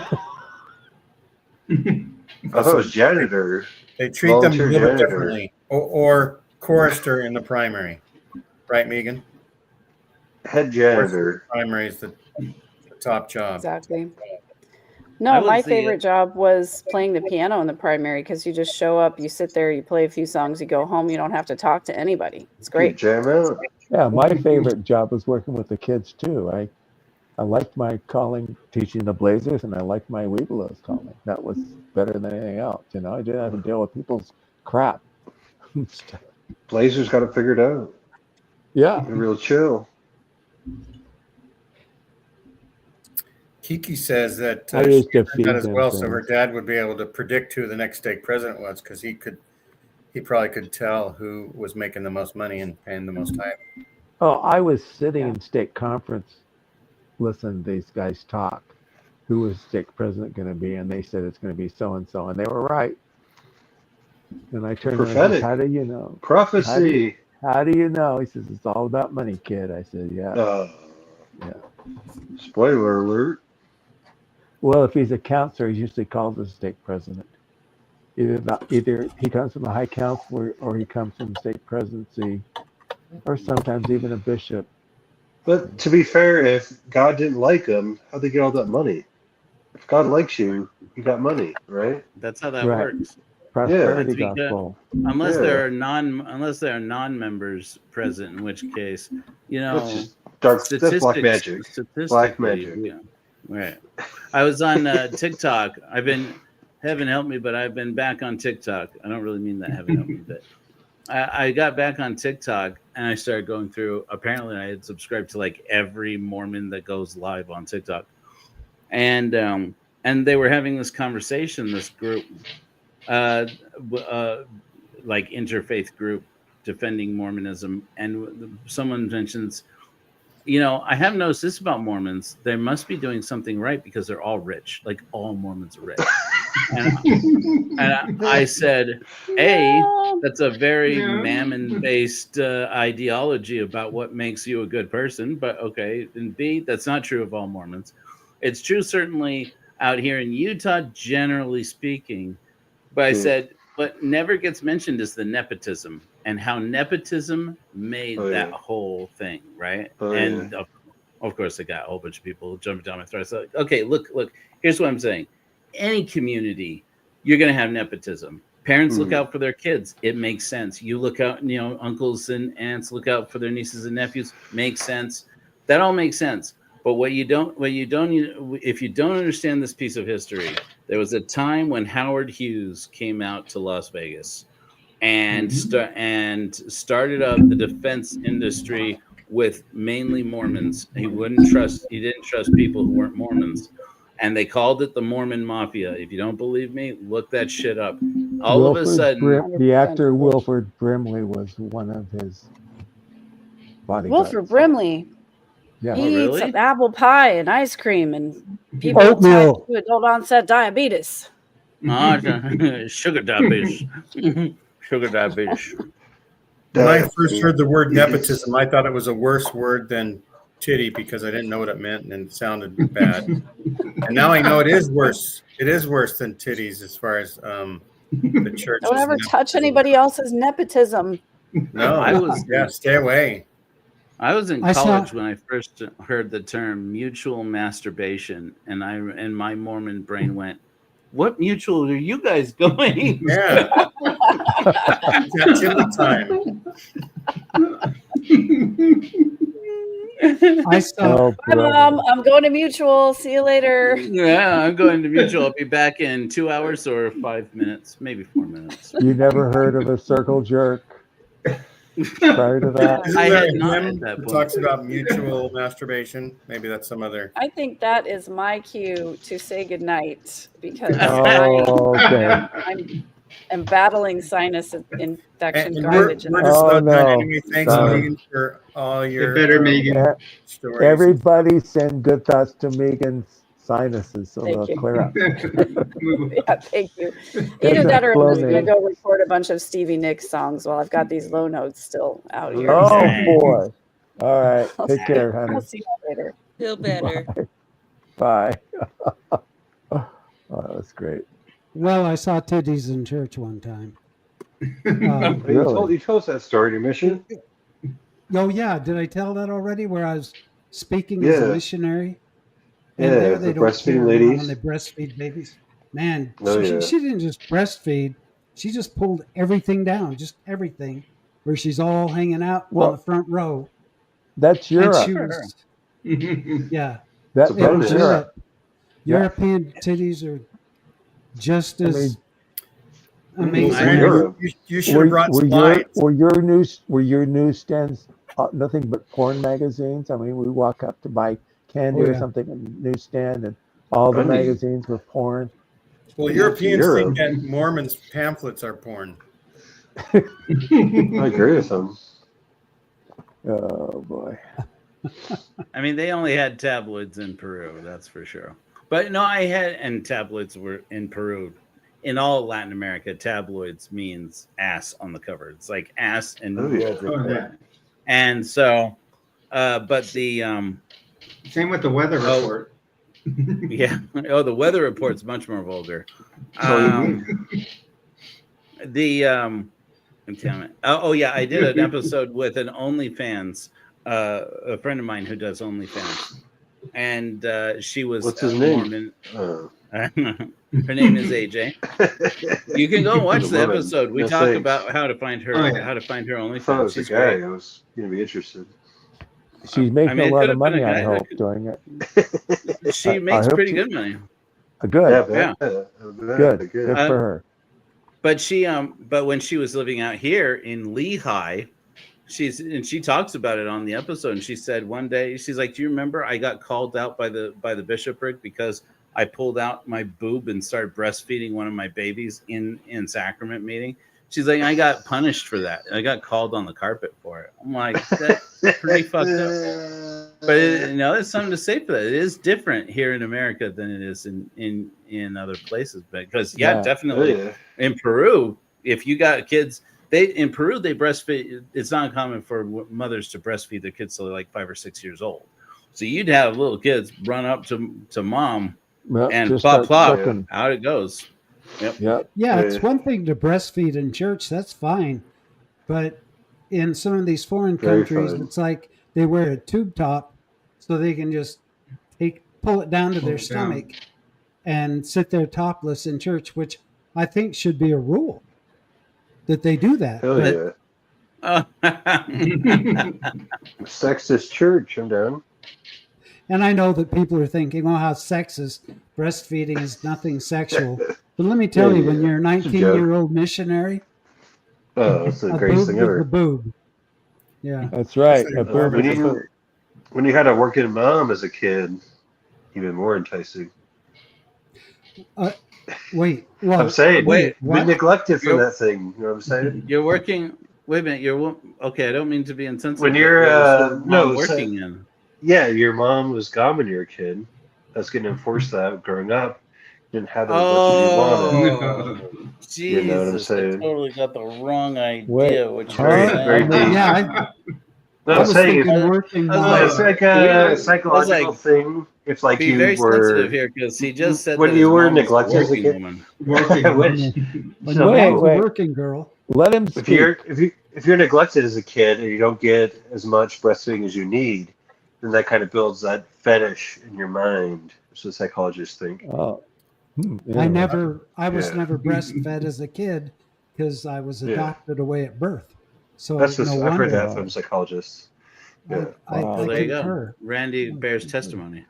thought it was janitor. They treat them a Volunteer little janitor. differently, or chorister in the primary, right, Megan? Head janitor. Primary is the top job. Exactly. I No, was my the- favorite job was playing the piano in the primary because you just show up, you sit there, you play a few songs, you go home, you don't have to talk to anybody. It's You great. jam out. Yeah, my favorite job was working with the kids too. I liked my calling, teaching the Blazers, and I liked my Weebelows calling. That was better than anything else. You know, I didn't have to deal with people's crap. Blazers got it figured out. Yeah. They're real chill. Kiki says that I she used to learned feed that as them well, so her things. dad would be able to predict who the next stake president was because he probably could tell who was making the most money and paying the most tithe. Oh, I was sitting in state conference listening to these guys talk. Who was stake president going to be? And they said it's going to be so-and-so. And they were right. And I turned around and Prophetic. said, how do you know? Prophecy. How do you know? He says, it's all about money, kid. I said, yeah. Yeah. Spoiler alert. Well, if he's a counselor, he's usually called the stake president. Either he comes from the high council or he comes from the stake presidency, or sometimes even a bishop. But to be fair, if God didn't like him, how'd they get all that money? If God likes you, you got money, right? That's how that Right. works. Prosperity It's because- gospel. Unless Yeah. there are non-members present, in which case, you know, That's just dark. That's black magic. Black magic. Yeah, right. I was on TikTok. Heaven help me, but I've been back on TikTok. I don't really mean that, heaven help me, but I got back on TikTok and I started going through. Apparently, I had subscribed to like every Mormon that goes live on TikTok, and they were having this conversation. This group, like interfaith group defending Mormonism, and someone mentions, you know, I have noticed this about Mormons. They must be doing something right because they're all rich. Like all Mormons are rich. And I said, A, that's a very mammon-based ideology about what makes you a good person. But okay, and B, that's not true of all Mormons. It's true certainly out here in Utah, generally speaking. But I said, what never gets mentioned is the nepotism and how nepotism made that whole thing, right? And of course, I got a whole bunch of people jumping down my throat. So, okay, look, here's what I'm saying. any community, you're going to have nepotism. Parents look out for their kids. It makes sense. You look out, uncles and aunts look out for their nieces and nephews. Makes sense. That all makes sense. But if you don't understand this piece of history, there was a time when Howard Hughes came out to Las Vegas and started up the defense industry with mainly Mormons. He didn't trust people who weren't Mormons. And they called it the Mormon Mafia. If you don't believe me, look that shit up. All of a sudden, the actor Wilford Brimley was one of his bodyguards. Wilford Brimley. Yeah. He eats some apple pie and ice cream and people with type 2 adult onset diabetes. Sugar diabetes. Sugar diabetes. When I first heard the word nepotism, I thought it was a worse word than titty because I didn't know what it meant and it sounded bad. And now I know it is worse. It is worse than titties as far as the church. Don't ever touch anybody else's nepotism. No, stay away. I was in college when I first heard the term mutual masturbation, and my Mormon brain went, "What mutual are you guys going?" Yeah, activity time. Bye, Mom. I'm going to mutual. See you later. Yeah, I'm going to mutual. I'll be back in 2 hours or 5 minutes, maybe 4 minutes. You never heard of a circle jerk? Prior to that, Isn't there a hymn that talks about mutual masturbation? Maybe that's some other. I think that is my cue to say goodnight because I'm battling sinus infection garbage. We're just done. Anyway, thanks, Megan, for all your stories. Everybody send good thoughts to Megan's sinuses so they'll clear up. Yeah, thank you. Either that or I'm just going to go record a bunch of Stevie Nicks songs while I've got these low notes still out here. Oh, boy. All right. Take care, honey. I'll see you later. Feel better. Bye. Oh, that was great. Well, I saw titties in church one time. Really? You told us that story, your mission? Oh, yeah. Did I tell that already where I was speaking as a missionary? And yeah, there they don't breastfeeding ladies. When they breastfeed babies. Man, Oh, she didn't just breastfeed. She just pulled everything down, just everything, where she's all hanging out on the front row. That's Europe. Yeah. That's Europe. European titties are just as amazing. You should have brought slides. Were your newsstands nothing but porn magazines? I mean, we walk up to buy candy or something in the newsstand, and all the magazines were porn. Well, Europeans think that Mormons' pamphlets are porn. I agree with them. Oh boy. I mean, they only had tabloids in Peru, that's for sure. But no, and tabloids were in Peru. In all Latin America, tabloids means ass on the cover. It's like ass and world report. And so, but the same with the weather report. Yeah. Oh, the weather report's much more vulgar. Damn it. Oh yeah, I did an episode with an OnlyFans, a friend of mine who does OnlyFans, and she was What's his name? Her name is AJ. You can go and watch the episode. We talk about how to find her, how to find her OnlyFans. I thought it was a guy. I was going to be interested. She's making a lot of money, I hope, doing it. She makes pretty good money. Good. Yeah. Good for her. But but when she was living out here in Lehigh, she talks about it on the episode. And she said one day, she's like, "Do you remember I got called out by the bishopric because I pulled out my boob and started breastfeeding one of my babies in sacrament meeting?" She's like, "I got punished for that. I got called on the carpet for it." I'm like, that's pretty fucked up. But there's something to say for that. It is different here in America than it is in other places. Because definitely in Peru, if you got kids, in Peru they breastfeed. It's not common for mothers to breastfeed their kids till they're like 5 or 6 years old. So you'd have little kids run up to mom and plop plop. Out it goes. Yep. Yeah, it's one thing to breastfeed in church. That's fine. But in some of these foreign countries, it's like they wear a tube top so they can just pull it down to their stomach and sit there topless in church, which I think should be a rule that they do that. Hell But yeah. Oh. Sexist church, I'm down. And I know that people are thinking, oh, how sexist. Breastfeeding is nothing sexual. But let me tell you, when you're a It's a 19-year-old missionary, Oh, it's the a greatest boob thing is ever. a boob. Yeah. That's right. A boob when is a you boob. when you had a working mom as a kid, even more enticing. Wait. Well, I'm saying, wait. be What? neglected from You're- that thing. You know what I'm saying? You're working. Wait a minute. Okay. I don't mean to be insensitive. When but you're what was your mom no, working in? Yeah, your mom was gone when you were a kid. That's getting enforced that growing up. Didn't have as much as you wanted. Oh, Jesus! You know what I'm I saying? totally got the wrong idea. Wait, what Very, you're saying. very deep. Yeah, No, I I'm was saying thinking if, working I was mom. it's like a psychological like, thing. If like be you very sensitive were here because he just said when that you his were mom was a neglected as a working kid. woman. When So, your Wait, mom's a wait. working girl. Let him if speak. you're neglected as a kid and you don't get as much breastfeeding as you need, then that kind of builds that fetish in your mind. So psychologists think. Oh. I was Yeah. never breastfed as a kid because I was Yeah. adopted away at birth. So That's just no I've heard wonder. that from psychologists. Yeah. I Well, there you go. concur. Randy bears testimony.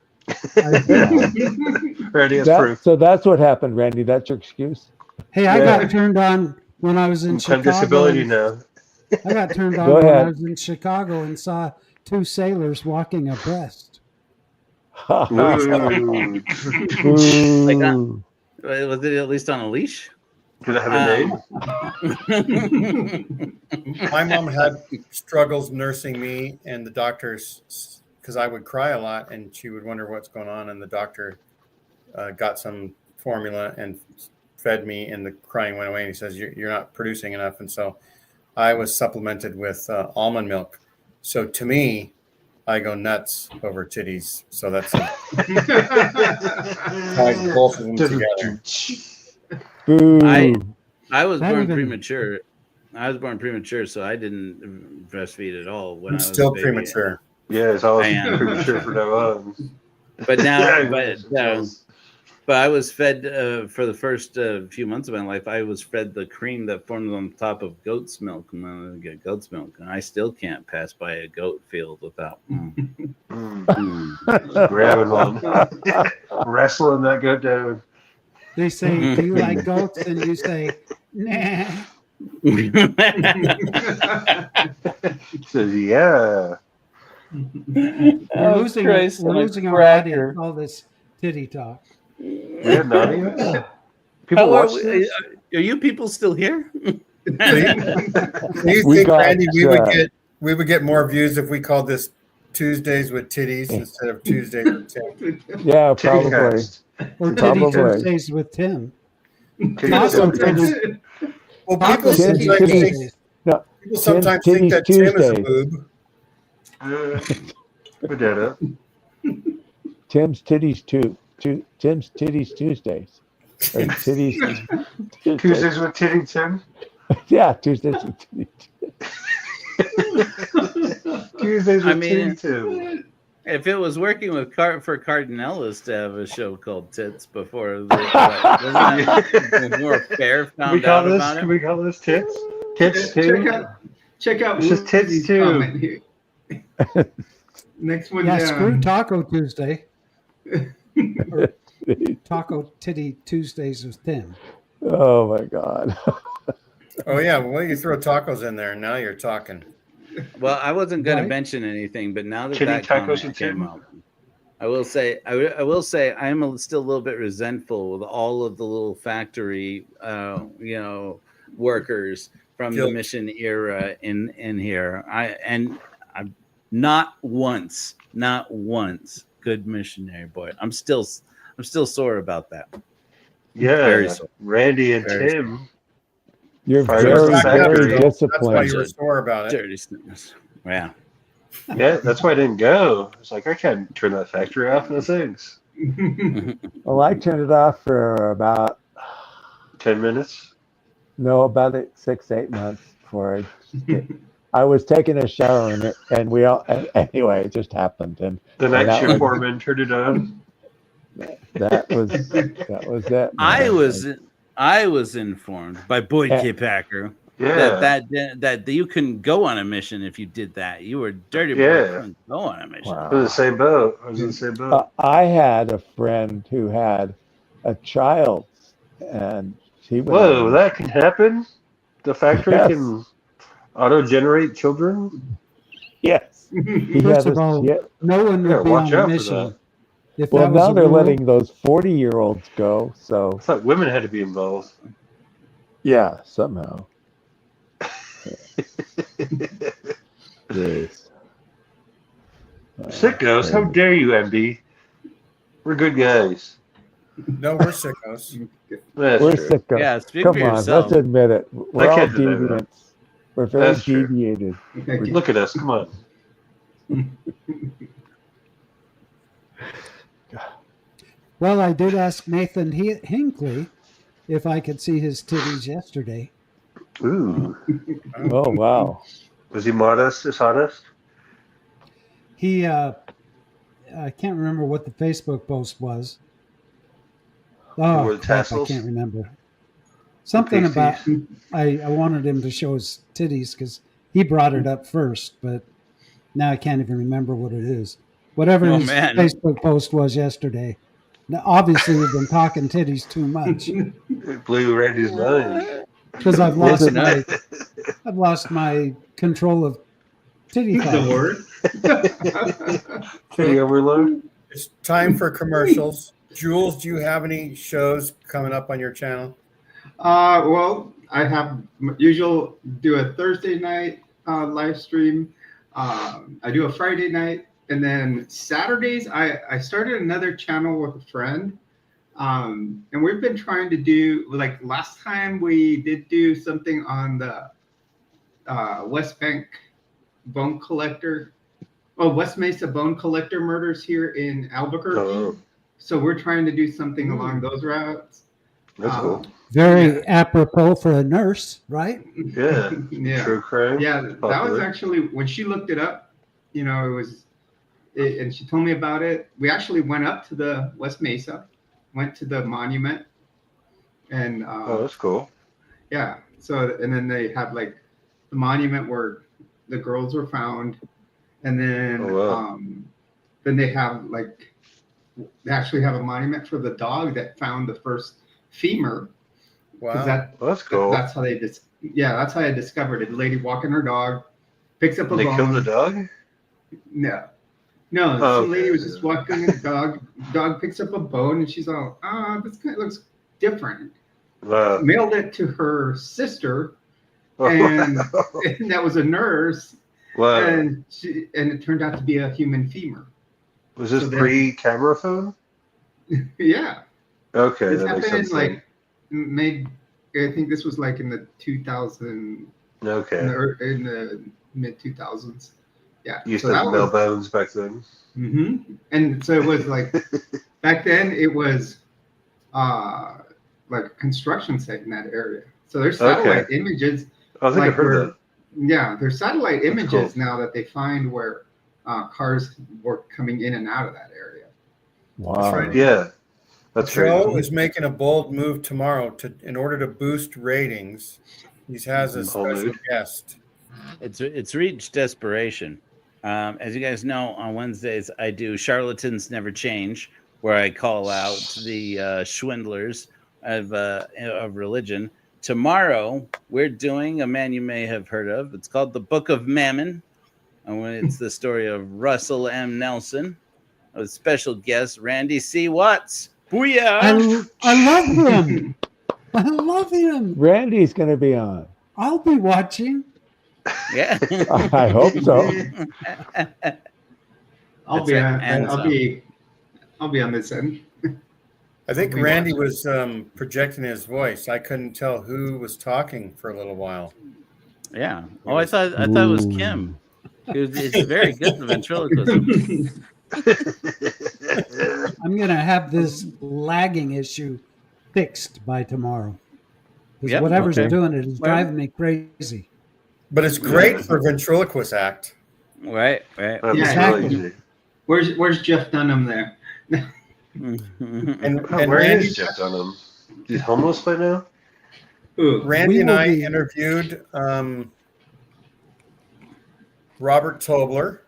Randy has proof. So that's what happened, Randy. That's your excuse? Hey, I Yeah. got turned on when I was in Some Chicago. disability now. I got turned Go on when I ahead. was in Chicago and saw two sailors walking abreast. Ooh. Like, Ooh. was it at least on a leash? Did it have a name? My mom had struggles nursing me, and the doctors, because I would cry a lot, and she would wonder what's going on, and the doctor got some formula and fed me, and the crying went away. And he says, "You're not producing enough," and so I was supplemented with almond milk. So to me, I go nuts over titties. So that's ties both of them together. Boo. I was Not born even- premature. I was born premature, so I didn't breastfeed at all when I'm I was still a baby. premature. Yeah, it's always I am. premature for now on. But now, Yeah, but I was fed for the first few months of my life. I was fed the cream that formed on top of goat's milk, and then I get goat's milk, and I still can't pass by a goat field without grabbing one, wrestling that goat down. They say, "Do you like goats?" And you say, "Nah." Says, yeah. We're losing our audience. All this titty talk. We have an audience? People How watch this? Are you people still here? Do you We think, got, Randy, we would get more views if we called this Tuesdays with Titties instead of Tuesdays with Tim? Yeah, Titty probably. cast. Or Titty Probably. Tuesdays with Tim. Titty Taco cast. Tuesdays. Well, Taco people Tim's sometimes titties. think, No, people sometimes Tim's think that Titties Tim is a Tuesdays. boob. Put that up. Tim's Titties Tim's Titties Tuesdays. Or Titties Tuesdays with Titty Tim. Yeah, Tuesdays with Titty. Tuesdays I with mean, Titty Tim. if it was working with for Cardinellis to have a show called Tits before, wasn't more fair found out about it? Can we call this Tits? Tits too? Check out It's just tits Woody's too. comment here. Next one Yeah, down. screw Taco Tuesday. Or Taco Titty Tuesdays with Tim. Oh my God. Oh, yeah. Well, you throw tacos in there, and now you're talking. Well, I wasn't going Right. to mention anything, but now that Titty that tacos comment and came Tim? up, I will say I am still a little bit resentful with all of the little factory, workers from the Guilt. mission era in here. I'm not once good missionary boy. I'm still sore about that. Very Yeah. sore. Randy and Very Tim. You're Fire very, back up, very Joe. That's why disciplined. you were sore about it. Dirty snippers. Yeah. Yeah, that's why I didn't go. It's like I can't turn that factory off. No thanks. Well, I turned it off for about 10 minutes. about 6-8 months before I was taking a shower in it, and anyway, it just happened. And The night that shift was- foreman turned it on. That was that. I was informed by Boyd K. Packer that you couldn't go on a mission if you did that. You were dirty boy. You couldn't go on a mission. Wow. I was in the same boat. I had a friend who had a child, and he went. Whoa, that can happen. The factory can auto-generate children. Yes. First of all, no one would be on a mission. If well, that was now they're rule, letting those 40-year-olds go. So I thought women had to be involved. Yeah, somehow. Yes. Sickos, how dare you, MB? We're good guys. No, we're sickos. We're sickos. Yeah, speak Come for on, yourself. let's admit it. We're all deviants. We're very That's true. deviated. Look at us. Come on. well, I did ask Nathan Hinckley if I could see his titties yesterday. Ooh. Oh, wow. Was he modest, dishonest? He, I can't remember what the Facebook post was. Oh, crap, I can't remember. Something about, I wanted him to show his titties because he brought it up first, but now I can't even remember what it is. Whatever his Facebook post was yesterday. Now, obviously, we've been talking titties too much. It blew Randy's mind. Because I've lost my control of titty thought. Titty overload. It's time for commercials. Jules, do you have any shows coming up on your channel? Well, I have do a Thursday night live stream. I do a Friday night, and then Saturdays I started another channel with a friend. And we've been trying to do, like last time we did do something on the West Bank bone collector, West Mesa bone collector murders here in Albuquerque. Oh. So we're trying to do something along those routes. That's cool. Very apropos for a nurse, right? Yeah. Yeah. True crime. Yeah, that was actually, when she looked it up, you know, and she told me about it. We actually went up to the West Mesa, went to the monument, and oh, that's cool. Yeah. So, and then they have like the monument where the girls were found, and then then they have like, they actually have a monument for the dog that found the first femur. Wow, that's cool. That's how they just, that's how I discovered it. The lady walking her dog, picks up a bone. They killed the dog? No, some lady was just walking the dog. Dog picks up a bone, and she's all, this guy looks different. Wow. Mailed it to her sister, and that was a nurse. Wow. And it turned out to be a human femur. Was this pre-camera phone? Yeah. Okay, This that makes happened sense. I think this was like in the 2000. Okay. In the mid 2000s. Yeah. You used to have mail bones back then. Mm-hmm. And so it was like, back then it was like a construction site in that area. So there's satellite images. I think I've heard that. Yeah, there's satellite images now that they find where cars were coming in and out of that area. Wow. That's right. Yeah. That's Joe is making a bold move tomorrow in order to boost ratings. He has a special guest. It's reached desperation. As you guys know, on Wednesdays I do Charlatans Never Change, where I call out the swindlers of religion. Tomorrow we're doing a man you may have heard of. It's called The Book of Mammon, and it's the story of Russell M. Nelson, with special guest Randy C. Watts. Booyah! I love him. I love him. Randy's going to be on. I'll be watching. Yeah. I hope so. I'll be on this end. I think Randy was projecting his voice. I couldn't tell who was talking for a little while. Yeah. Oh, I thought it was Kim. It's very good, the ventriloquism. I'm going to have this lagging issue fixed by tomorrow. Because whatever's doing it is driving me crazy. But it's great for ventriloquist act. Right. Yeah, exactly. Where's Jeff Dunham there? And Wearing Randy, his shift on him. He's homeless by now. Randy We and will I be- interviewed Robert Tobler.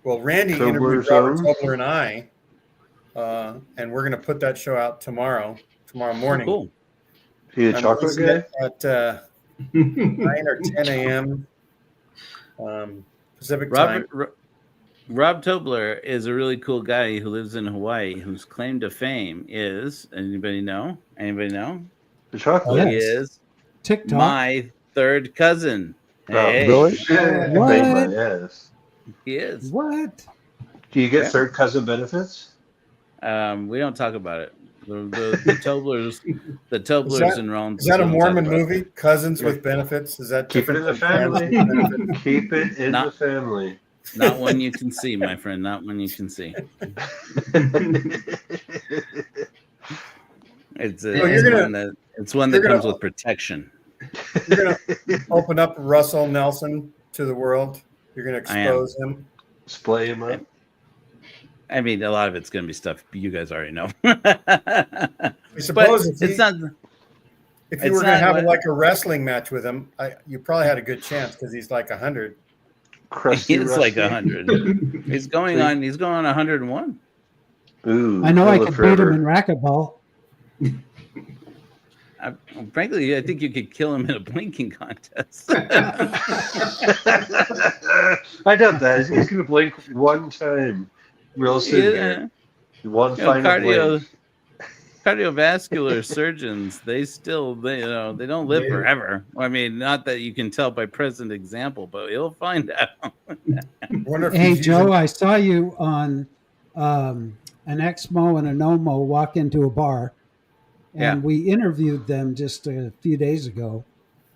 Well, Randy interviewed Tobler's Robert own? Tobler and I, and we're going to put that show out tomorrow morning. Cool. He a I'm chocolate releasing guy? it at 9 or 10 a.m. Pacific time. Rob Tobler is a really cool guy who lives in Hawaii, whose claim to fame is, anybody know? Anybody know? The chocolate. He Yes. is TikTok. my third cousin. Oh, Hey, really? What? Made my ass. he is. What? Do you get Yeah. third cousin benefits? We don't talk about it. The Toblers, and Rollins. Is that a don't talk Mormon about it. movie? Cousins with benefits? Is that Keep it in the different from family. friends with benefits? Keep it in the Not- family. Not one you can see, my friend. Not one you can see. It's one that comes with protection. You're going to open up Russell Nelson to the world. You're going to I am. expose him. Splay him up. I mean, a lot of it's going to be stuff you guys already know. I suppose But it's not. if you it's were going to not have what- like a wrestling match with him, you probably had a good chance because he's like 100. Crusty It's like Rusty. 100. He's going on 101. Ooh, I know I he'll could live beat him forever. in racquetball. Frankly, I think you could kill him in a blinking contest. I doubt that. He's going to blink one time real soon. Here. One final blink. Cardiovascular surgeons, they don't live forever. I mean, not that you can tell by present example, but you'll find out. Hey, Joe, I saw you on an Exmo and a Nomo walk into a bar, and we interviewed them just a few days ago,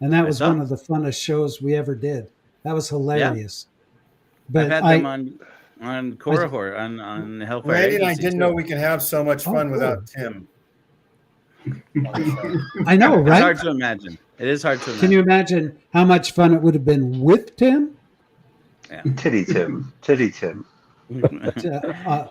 and that was one of the funnest shows we ever did. That was hilarious. But But I've had them on Korihor, on Hellfire Randy and I Agency, didn't too. know we can have so much fun without Tim. I know, right? It's hard to imagine. It is hard to imagine. Can you imagine how much fun it would have been with Tim? Yeah. Titty Tim.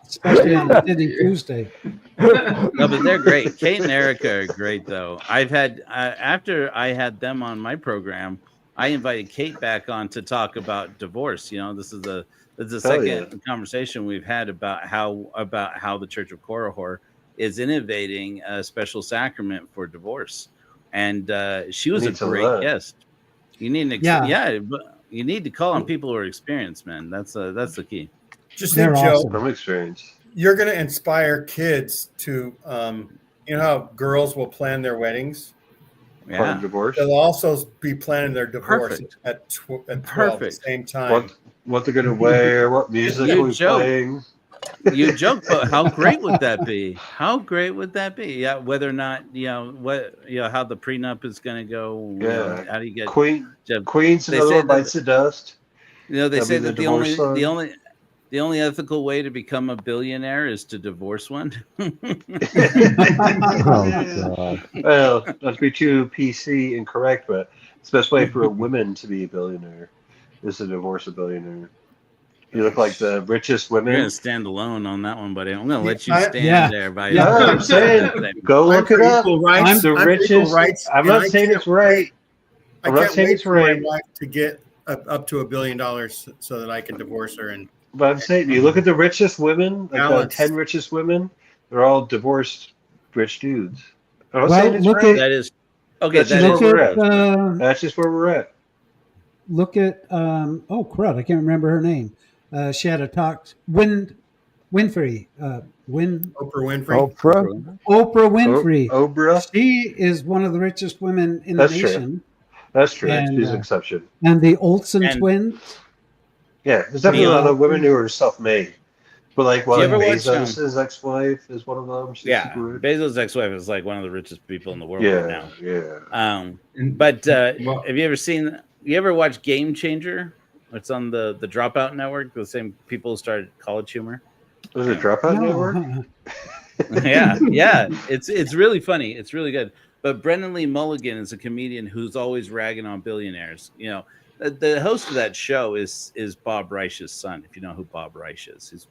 Especially on a Titty Tuesday. No, but they're great. Kate and Erica are great, though. I've had after I had them on my program, I invited Kate back on to talk about divorce. This is the second conversation we've had about how the Church of Korihor is innovating a special sacrament for divorce, and she was a great guest. You need but you need to call on people who are experienced, man. That's the key. Just think, Joe, I'm experienced. You're going to inspire kids to, you know how girls will plan their weddings? Yeah. Divorce. They'll also be planning their divorce Perfect. at 12 at the same time. What they're going to wear, what music You we're joke. playing. You joke, but how great would that be? How great would that be? Yeah, whether or not how the prenup is going to go. Yeah. How do you get Queen's another bites the dust. They say that the song. only ethical way to become a billionaire is to divorce one. Oh, God. Well, not to be too PC incorrect, but it's the best way for a woman to be a billionaire is to divorce a billionaire. You look like the richest women. You're gonna stand alone on that one, buddy. I'm gonna let you stand there by Yeah, yourself. I'm saying, go look it up. I'm the richest. I'm not saying it's right. I'm not saying it's right. My wife to get up to $1 billion so that I can divorce her. But I'm saying, you look at the richest women, like the 10 richest women, they're all divorced rich dudes. I'm not saying it's right. That is okay. That's just where we're at. That's just where we're at. Look at oh crud, I can't remember her name. She had a talk. Winfrey. Oprah Winfrey. Oprah Winfrey. Oprah. She is one of the richest women in the nation. True. That's true. And, she's an exception. And the Olsen twins. Yeah, there's definitely a lot of women who are self-made. But like, Bezos' ex-wife is one of them. She's super rich. Bezos' ex-wife is like one of the richest people in the world right now. Yeah. But have you ever seen? You ever watch Game Changer? It's on the Dropout Network. The same people who started College Humor. Was it Dropout Network? yeah. It's really funny. It's really good. But Brendan Lee Mulligan is a comedian who's always ragging on billionaires. The host of that show is Bob Reich's son. If you know who Bob Reich is, he's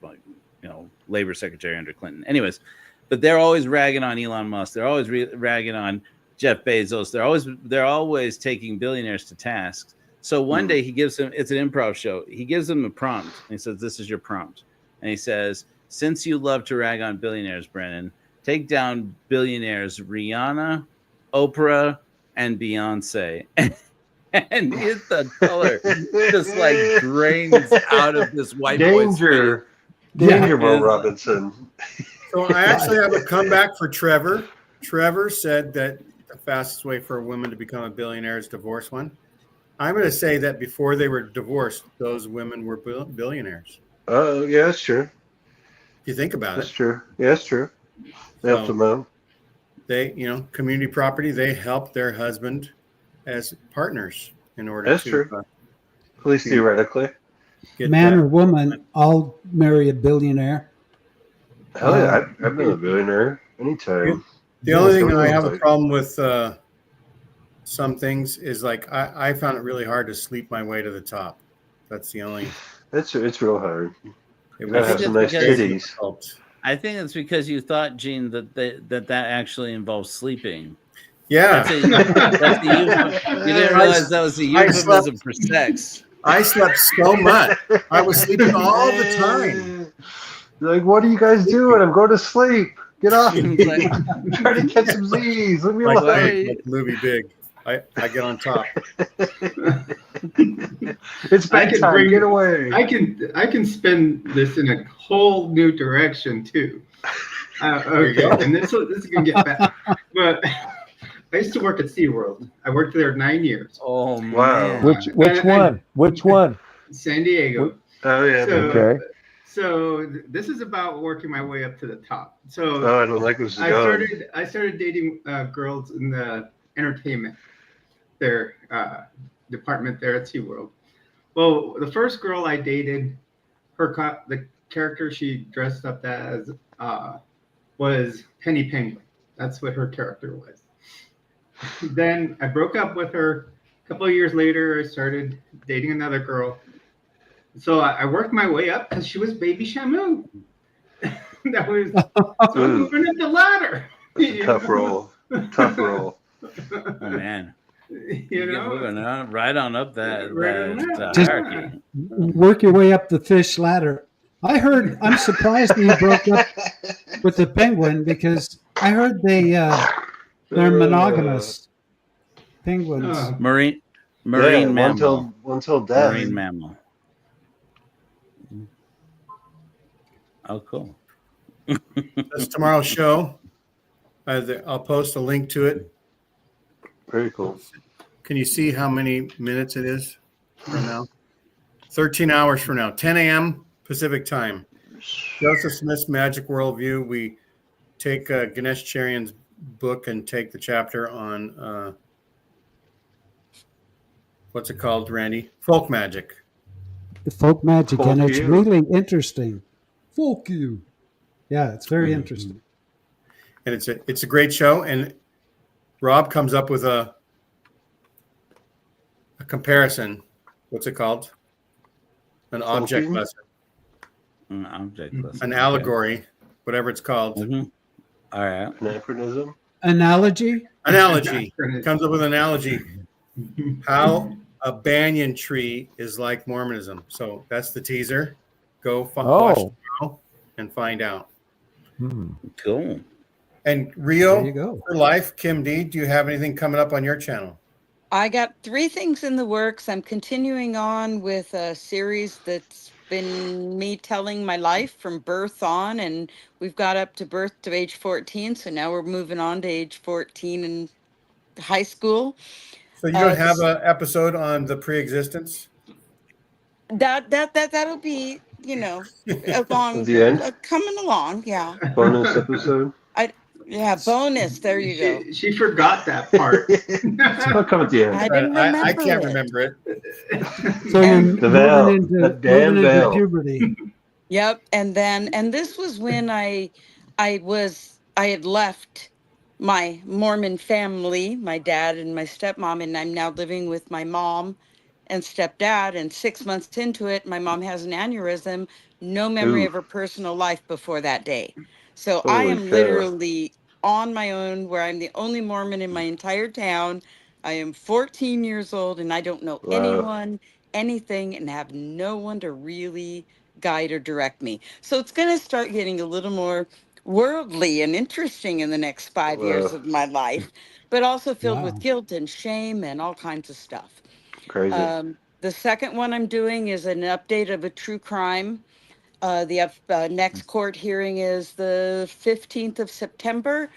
labor secretary under Clinton. Anyways, but they're always ragging on Elon Musk. They're always ragging on Jeff Bezos. They're always taking billionaires to task. So one day he gives them, it's an improv show. He gives them a prompt. And he says, this is your prompt. And he says, since you love to rag on billionaires, Brennan, take down billionaires Rihanna, Oprah, and Beyonce. And it's the color just like drains out of this white boy's face. Danger, Will Robinson. So I actually have a comeback for Trevor. Trevor said that the fastest way for a woman to become a billionaire is divorce one. I'm going to say that before they were divorced, those women were billionaires. Oh, yeah, that's true. If you think about it. That's true. Yeah, that's true. They helped them out. They, community property, they helped their husband as partners in order That's to. true. At least theoretically. Man or woman, I'll marry a billionaire. Hell yeah, I've been a billionaire anytime. The only thing I have a problem with some things is like I found it really hard to sleep my way to the top. That's the only. It's real hard. It gotta have some nice titties. I think it's because you thought, Gene, that actually involves sleeping. Yeah. That's a euphemism. You didn't realize that was a euphemism for sex. I slept so much. I was sleeping all the time. Like, what are you guys doing? I'm going to sleep. Get off. I'm trying to catch some Z's. Let me alone. Like movie Big. I get on top. It's bedtime. Get away. I can spin this in a whole new direction too. Okay, and this is gonna get bad. But I used to work at SeaWorld. I worked there 9 years. Oh wow! Which one? Which one? San Diego. Oh yeah. Okay. So this is about working my way up to the top. So I don't like this. I started dating girls in the entertainment department there at SeaWorld. Well, the first girl I dated, the character she dressed up as was Penny Penguin. That's what her character was. Then I broke up with her. A couple of years later, I started dating another girl. So I worked my way up because she was Baby Shamu. That was so moving up the ladder. Tough roll. Tough roll. Oh man. Moving on, right on up that hierarchy. Work your way up the fish ladder. I'm surprised you broke up with the penguin because I heard they're monogamous penguins. Marine mammal. One till death. Marine mammal. Oh, cool. That's tomorrow's show. I'll post a link to it. Very cool. Can you see how many minutes it is from now? 13 hours from now, 10 a.m. Pacific time. Joseph Smith's Magic Worldview. We take Ganesh Cherian's book and take the chapter on what's it called, Randy? Folk magic. The folk magic, Folk and it's you. really interesting. Folk you. Yeah, it's very interesting. And it's a great show. And Rob comes up with a comparison. What's it called? An object Folky? lesson. An object lesson. An allegory, whatever it's called. Mm-hmm. All right. Anachronism. Analogy? Analogy. Comes up with an analogy. How a banyan tree is like Mormonism. So that's the teaser. Go watch now and find out. Cool. And Rio, There you go. for life, Kim D, do you have anything coming up on your channel? I got 3 things in the works. I'm continuing on with a series that's been me telling my life from birth on, and we've got up to birth to age 14. So now we're moving on to age 14 in high school. So you don't have an episode on the pre-existence? That'll be, along The end? coming along. Yeah. Bonus episode. Bonus. There you go. She forgot that part. I'll come at the end. I didn't remember I can't it. remember it. So you're The veil. moving Damn into veil. puberty. Yep. And this was when I had left my Mormon family, my dad and my stepmom, and I'm now living with my mom and stepdad. And 6 months into it, my mom has an aneurysm, no memory Ooh. of her personal life before that day. So I Holy am cow. literally on my own, where I'm the only Mormon in my entire town. I am 14 years old and I don't know Wow. anyone, anything, and have no one to really guide or direct me. So it's going to start getting a little more worldly and interesting in the next 5 years Wow. of my life, but also filled with Wow. guilt and shame and all kinds of stuff. Crazy. The second one I'm doing is an update of a true crime. The next court hearing is the 15th of September.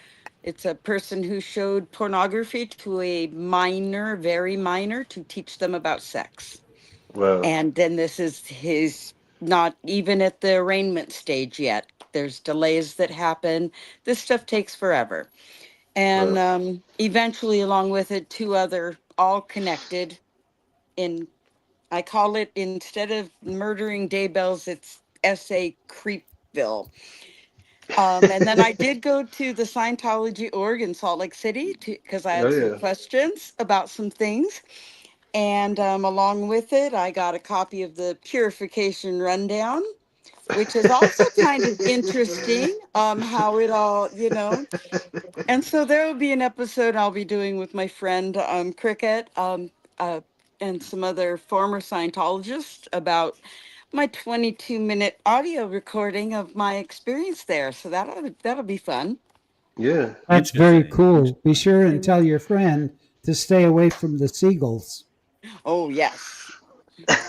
It's a person who showed pornography to a minor, very minor, to teach them about sex. Wow. And then this is his, not even at the arraignment stage yet. There's delays that happen. This stuff takes forever. And eventually, along with it, two other, all connected in, I call it, instead of murdering Daybells, it's S.A. Creepville. And then I did go to the Scientology org in Salt Lake City because I Oh, had some yeah. questions about some things. And along with it, I got a copy of the Purification Rundown, which is also kind of interesting, how it all, And so there will be an episode I'll be doing with my friend Cricket and some other former Scientologists about my 22-minute audio recording of my experience there. So that'll be fun. Yeah. That's very Interesting. cool. Be sure and tell your friend to stay away from the seagulls. Oh yes.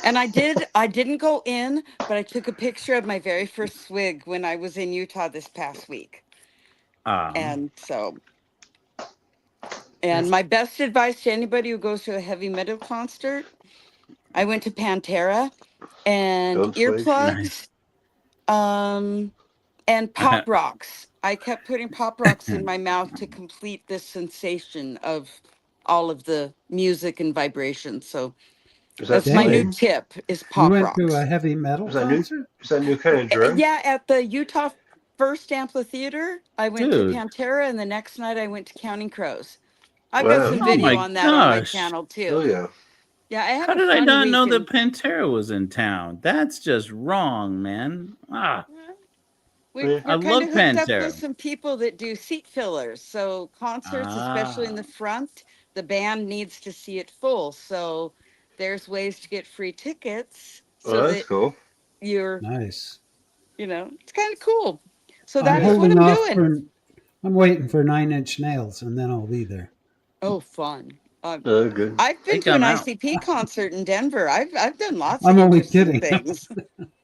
And I didn't go in, but I took a picture of my very first swig when I was in Utah this past week. And so, and my best advice to anybody who goes to a heavy metal concert, I went to Pantera, and Don't sway. earplugs, and pop rocks. I kept putting pop rocks in my mouth to complete this sensation of all of the music and vibration. So Is that that's my new Dang. flame? tip is You pop went to a rocks. heavy metal Is that new? concert? Is that new kind of drug? Yeah, at the Utah First Amphitheater, I went to Dude. Pantera, and the next night I went to Counting Crows. I've got Wow. some Oh video my on that on my gosh. channel too. Oh, yeah. Yeah, I had How a did I fun not know that weekend. Pantera was in town? That's just wrong, man. Yeah. We're I kind love of hooked up Pantera. with some people that do seat fillers. So concerts, especially in Ah. the front, the band needs to see it full. So there's ways to get free tickets so Oh, that's that cool. you're, Nice. it's kind of cool. So I'm that is Yeah. what holding I'm off doing. for. I'm waiting for 9 Inch Nails, and then I'll be there. Oh, fun. Good. I've They been to an come out. ICP concert in Denver. I've done lots of I'm only interesting kidding. things.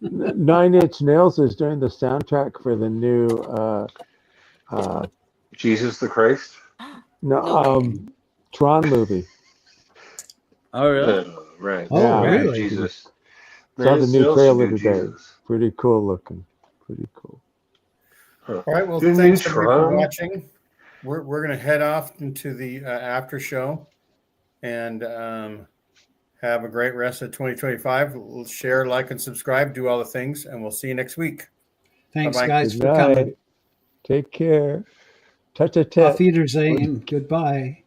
Nine Inch Nails is doing the soundtrack for the new Jesus the Christ? no No kidding. Tron movie. Oh, really? Right. Oh, Yeah, Right. really? Jesus. saw Man, the new Snails should trailer do today. Jesus. Pretty cool looking. Pretty cool. Huh. All right. Well, Do thanks everybody for Neutron? watching. We're going to head off into the after show and have a great rest of 2025. We'll share, like, and subscribe, do all the things, and we'll see you next week. Thanks, Bye-bye. guys, Good for coming. night. Take care. Touch a tit. Auf Wiedersehen. Goodbye.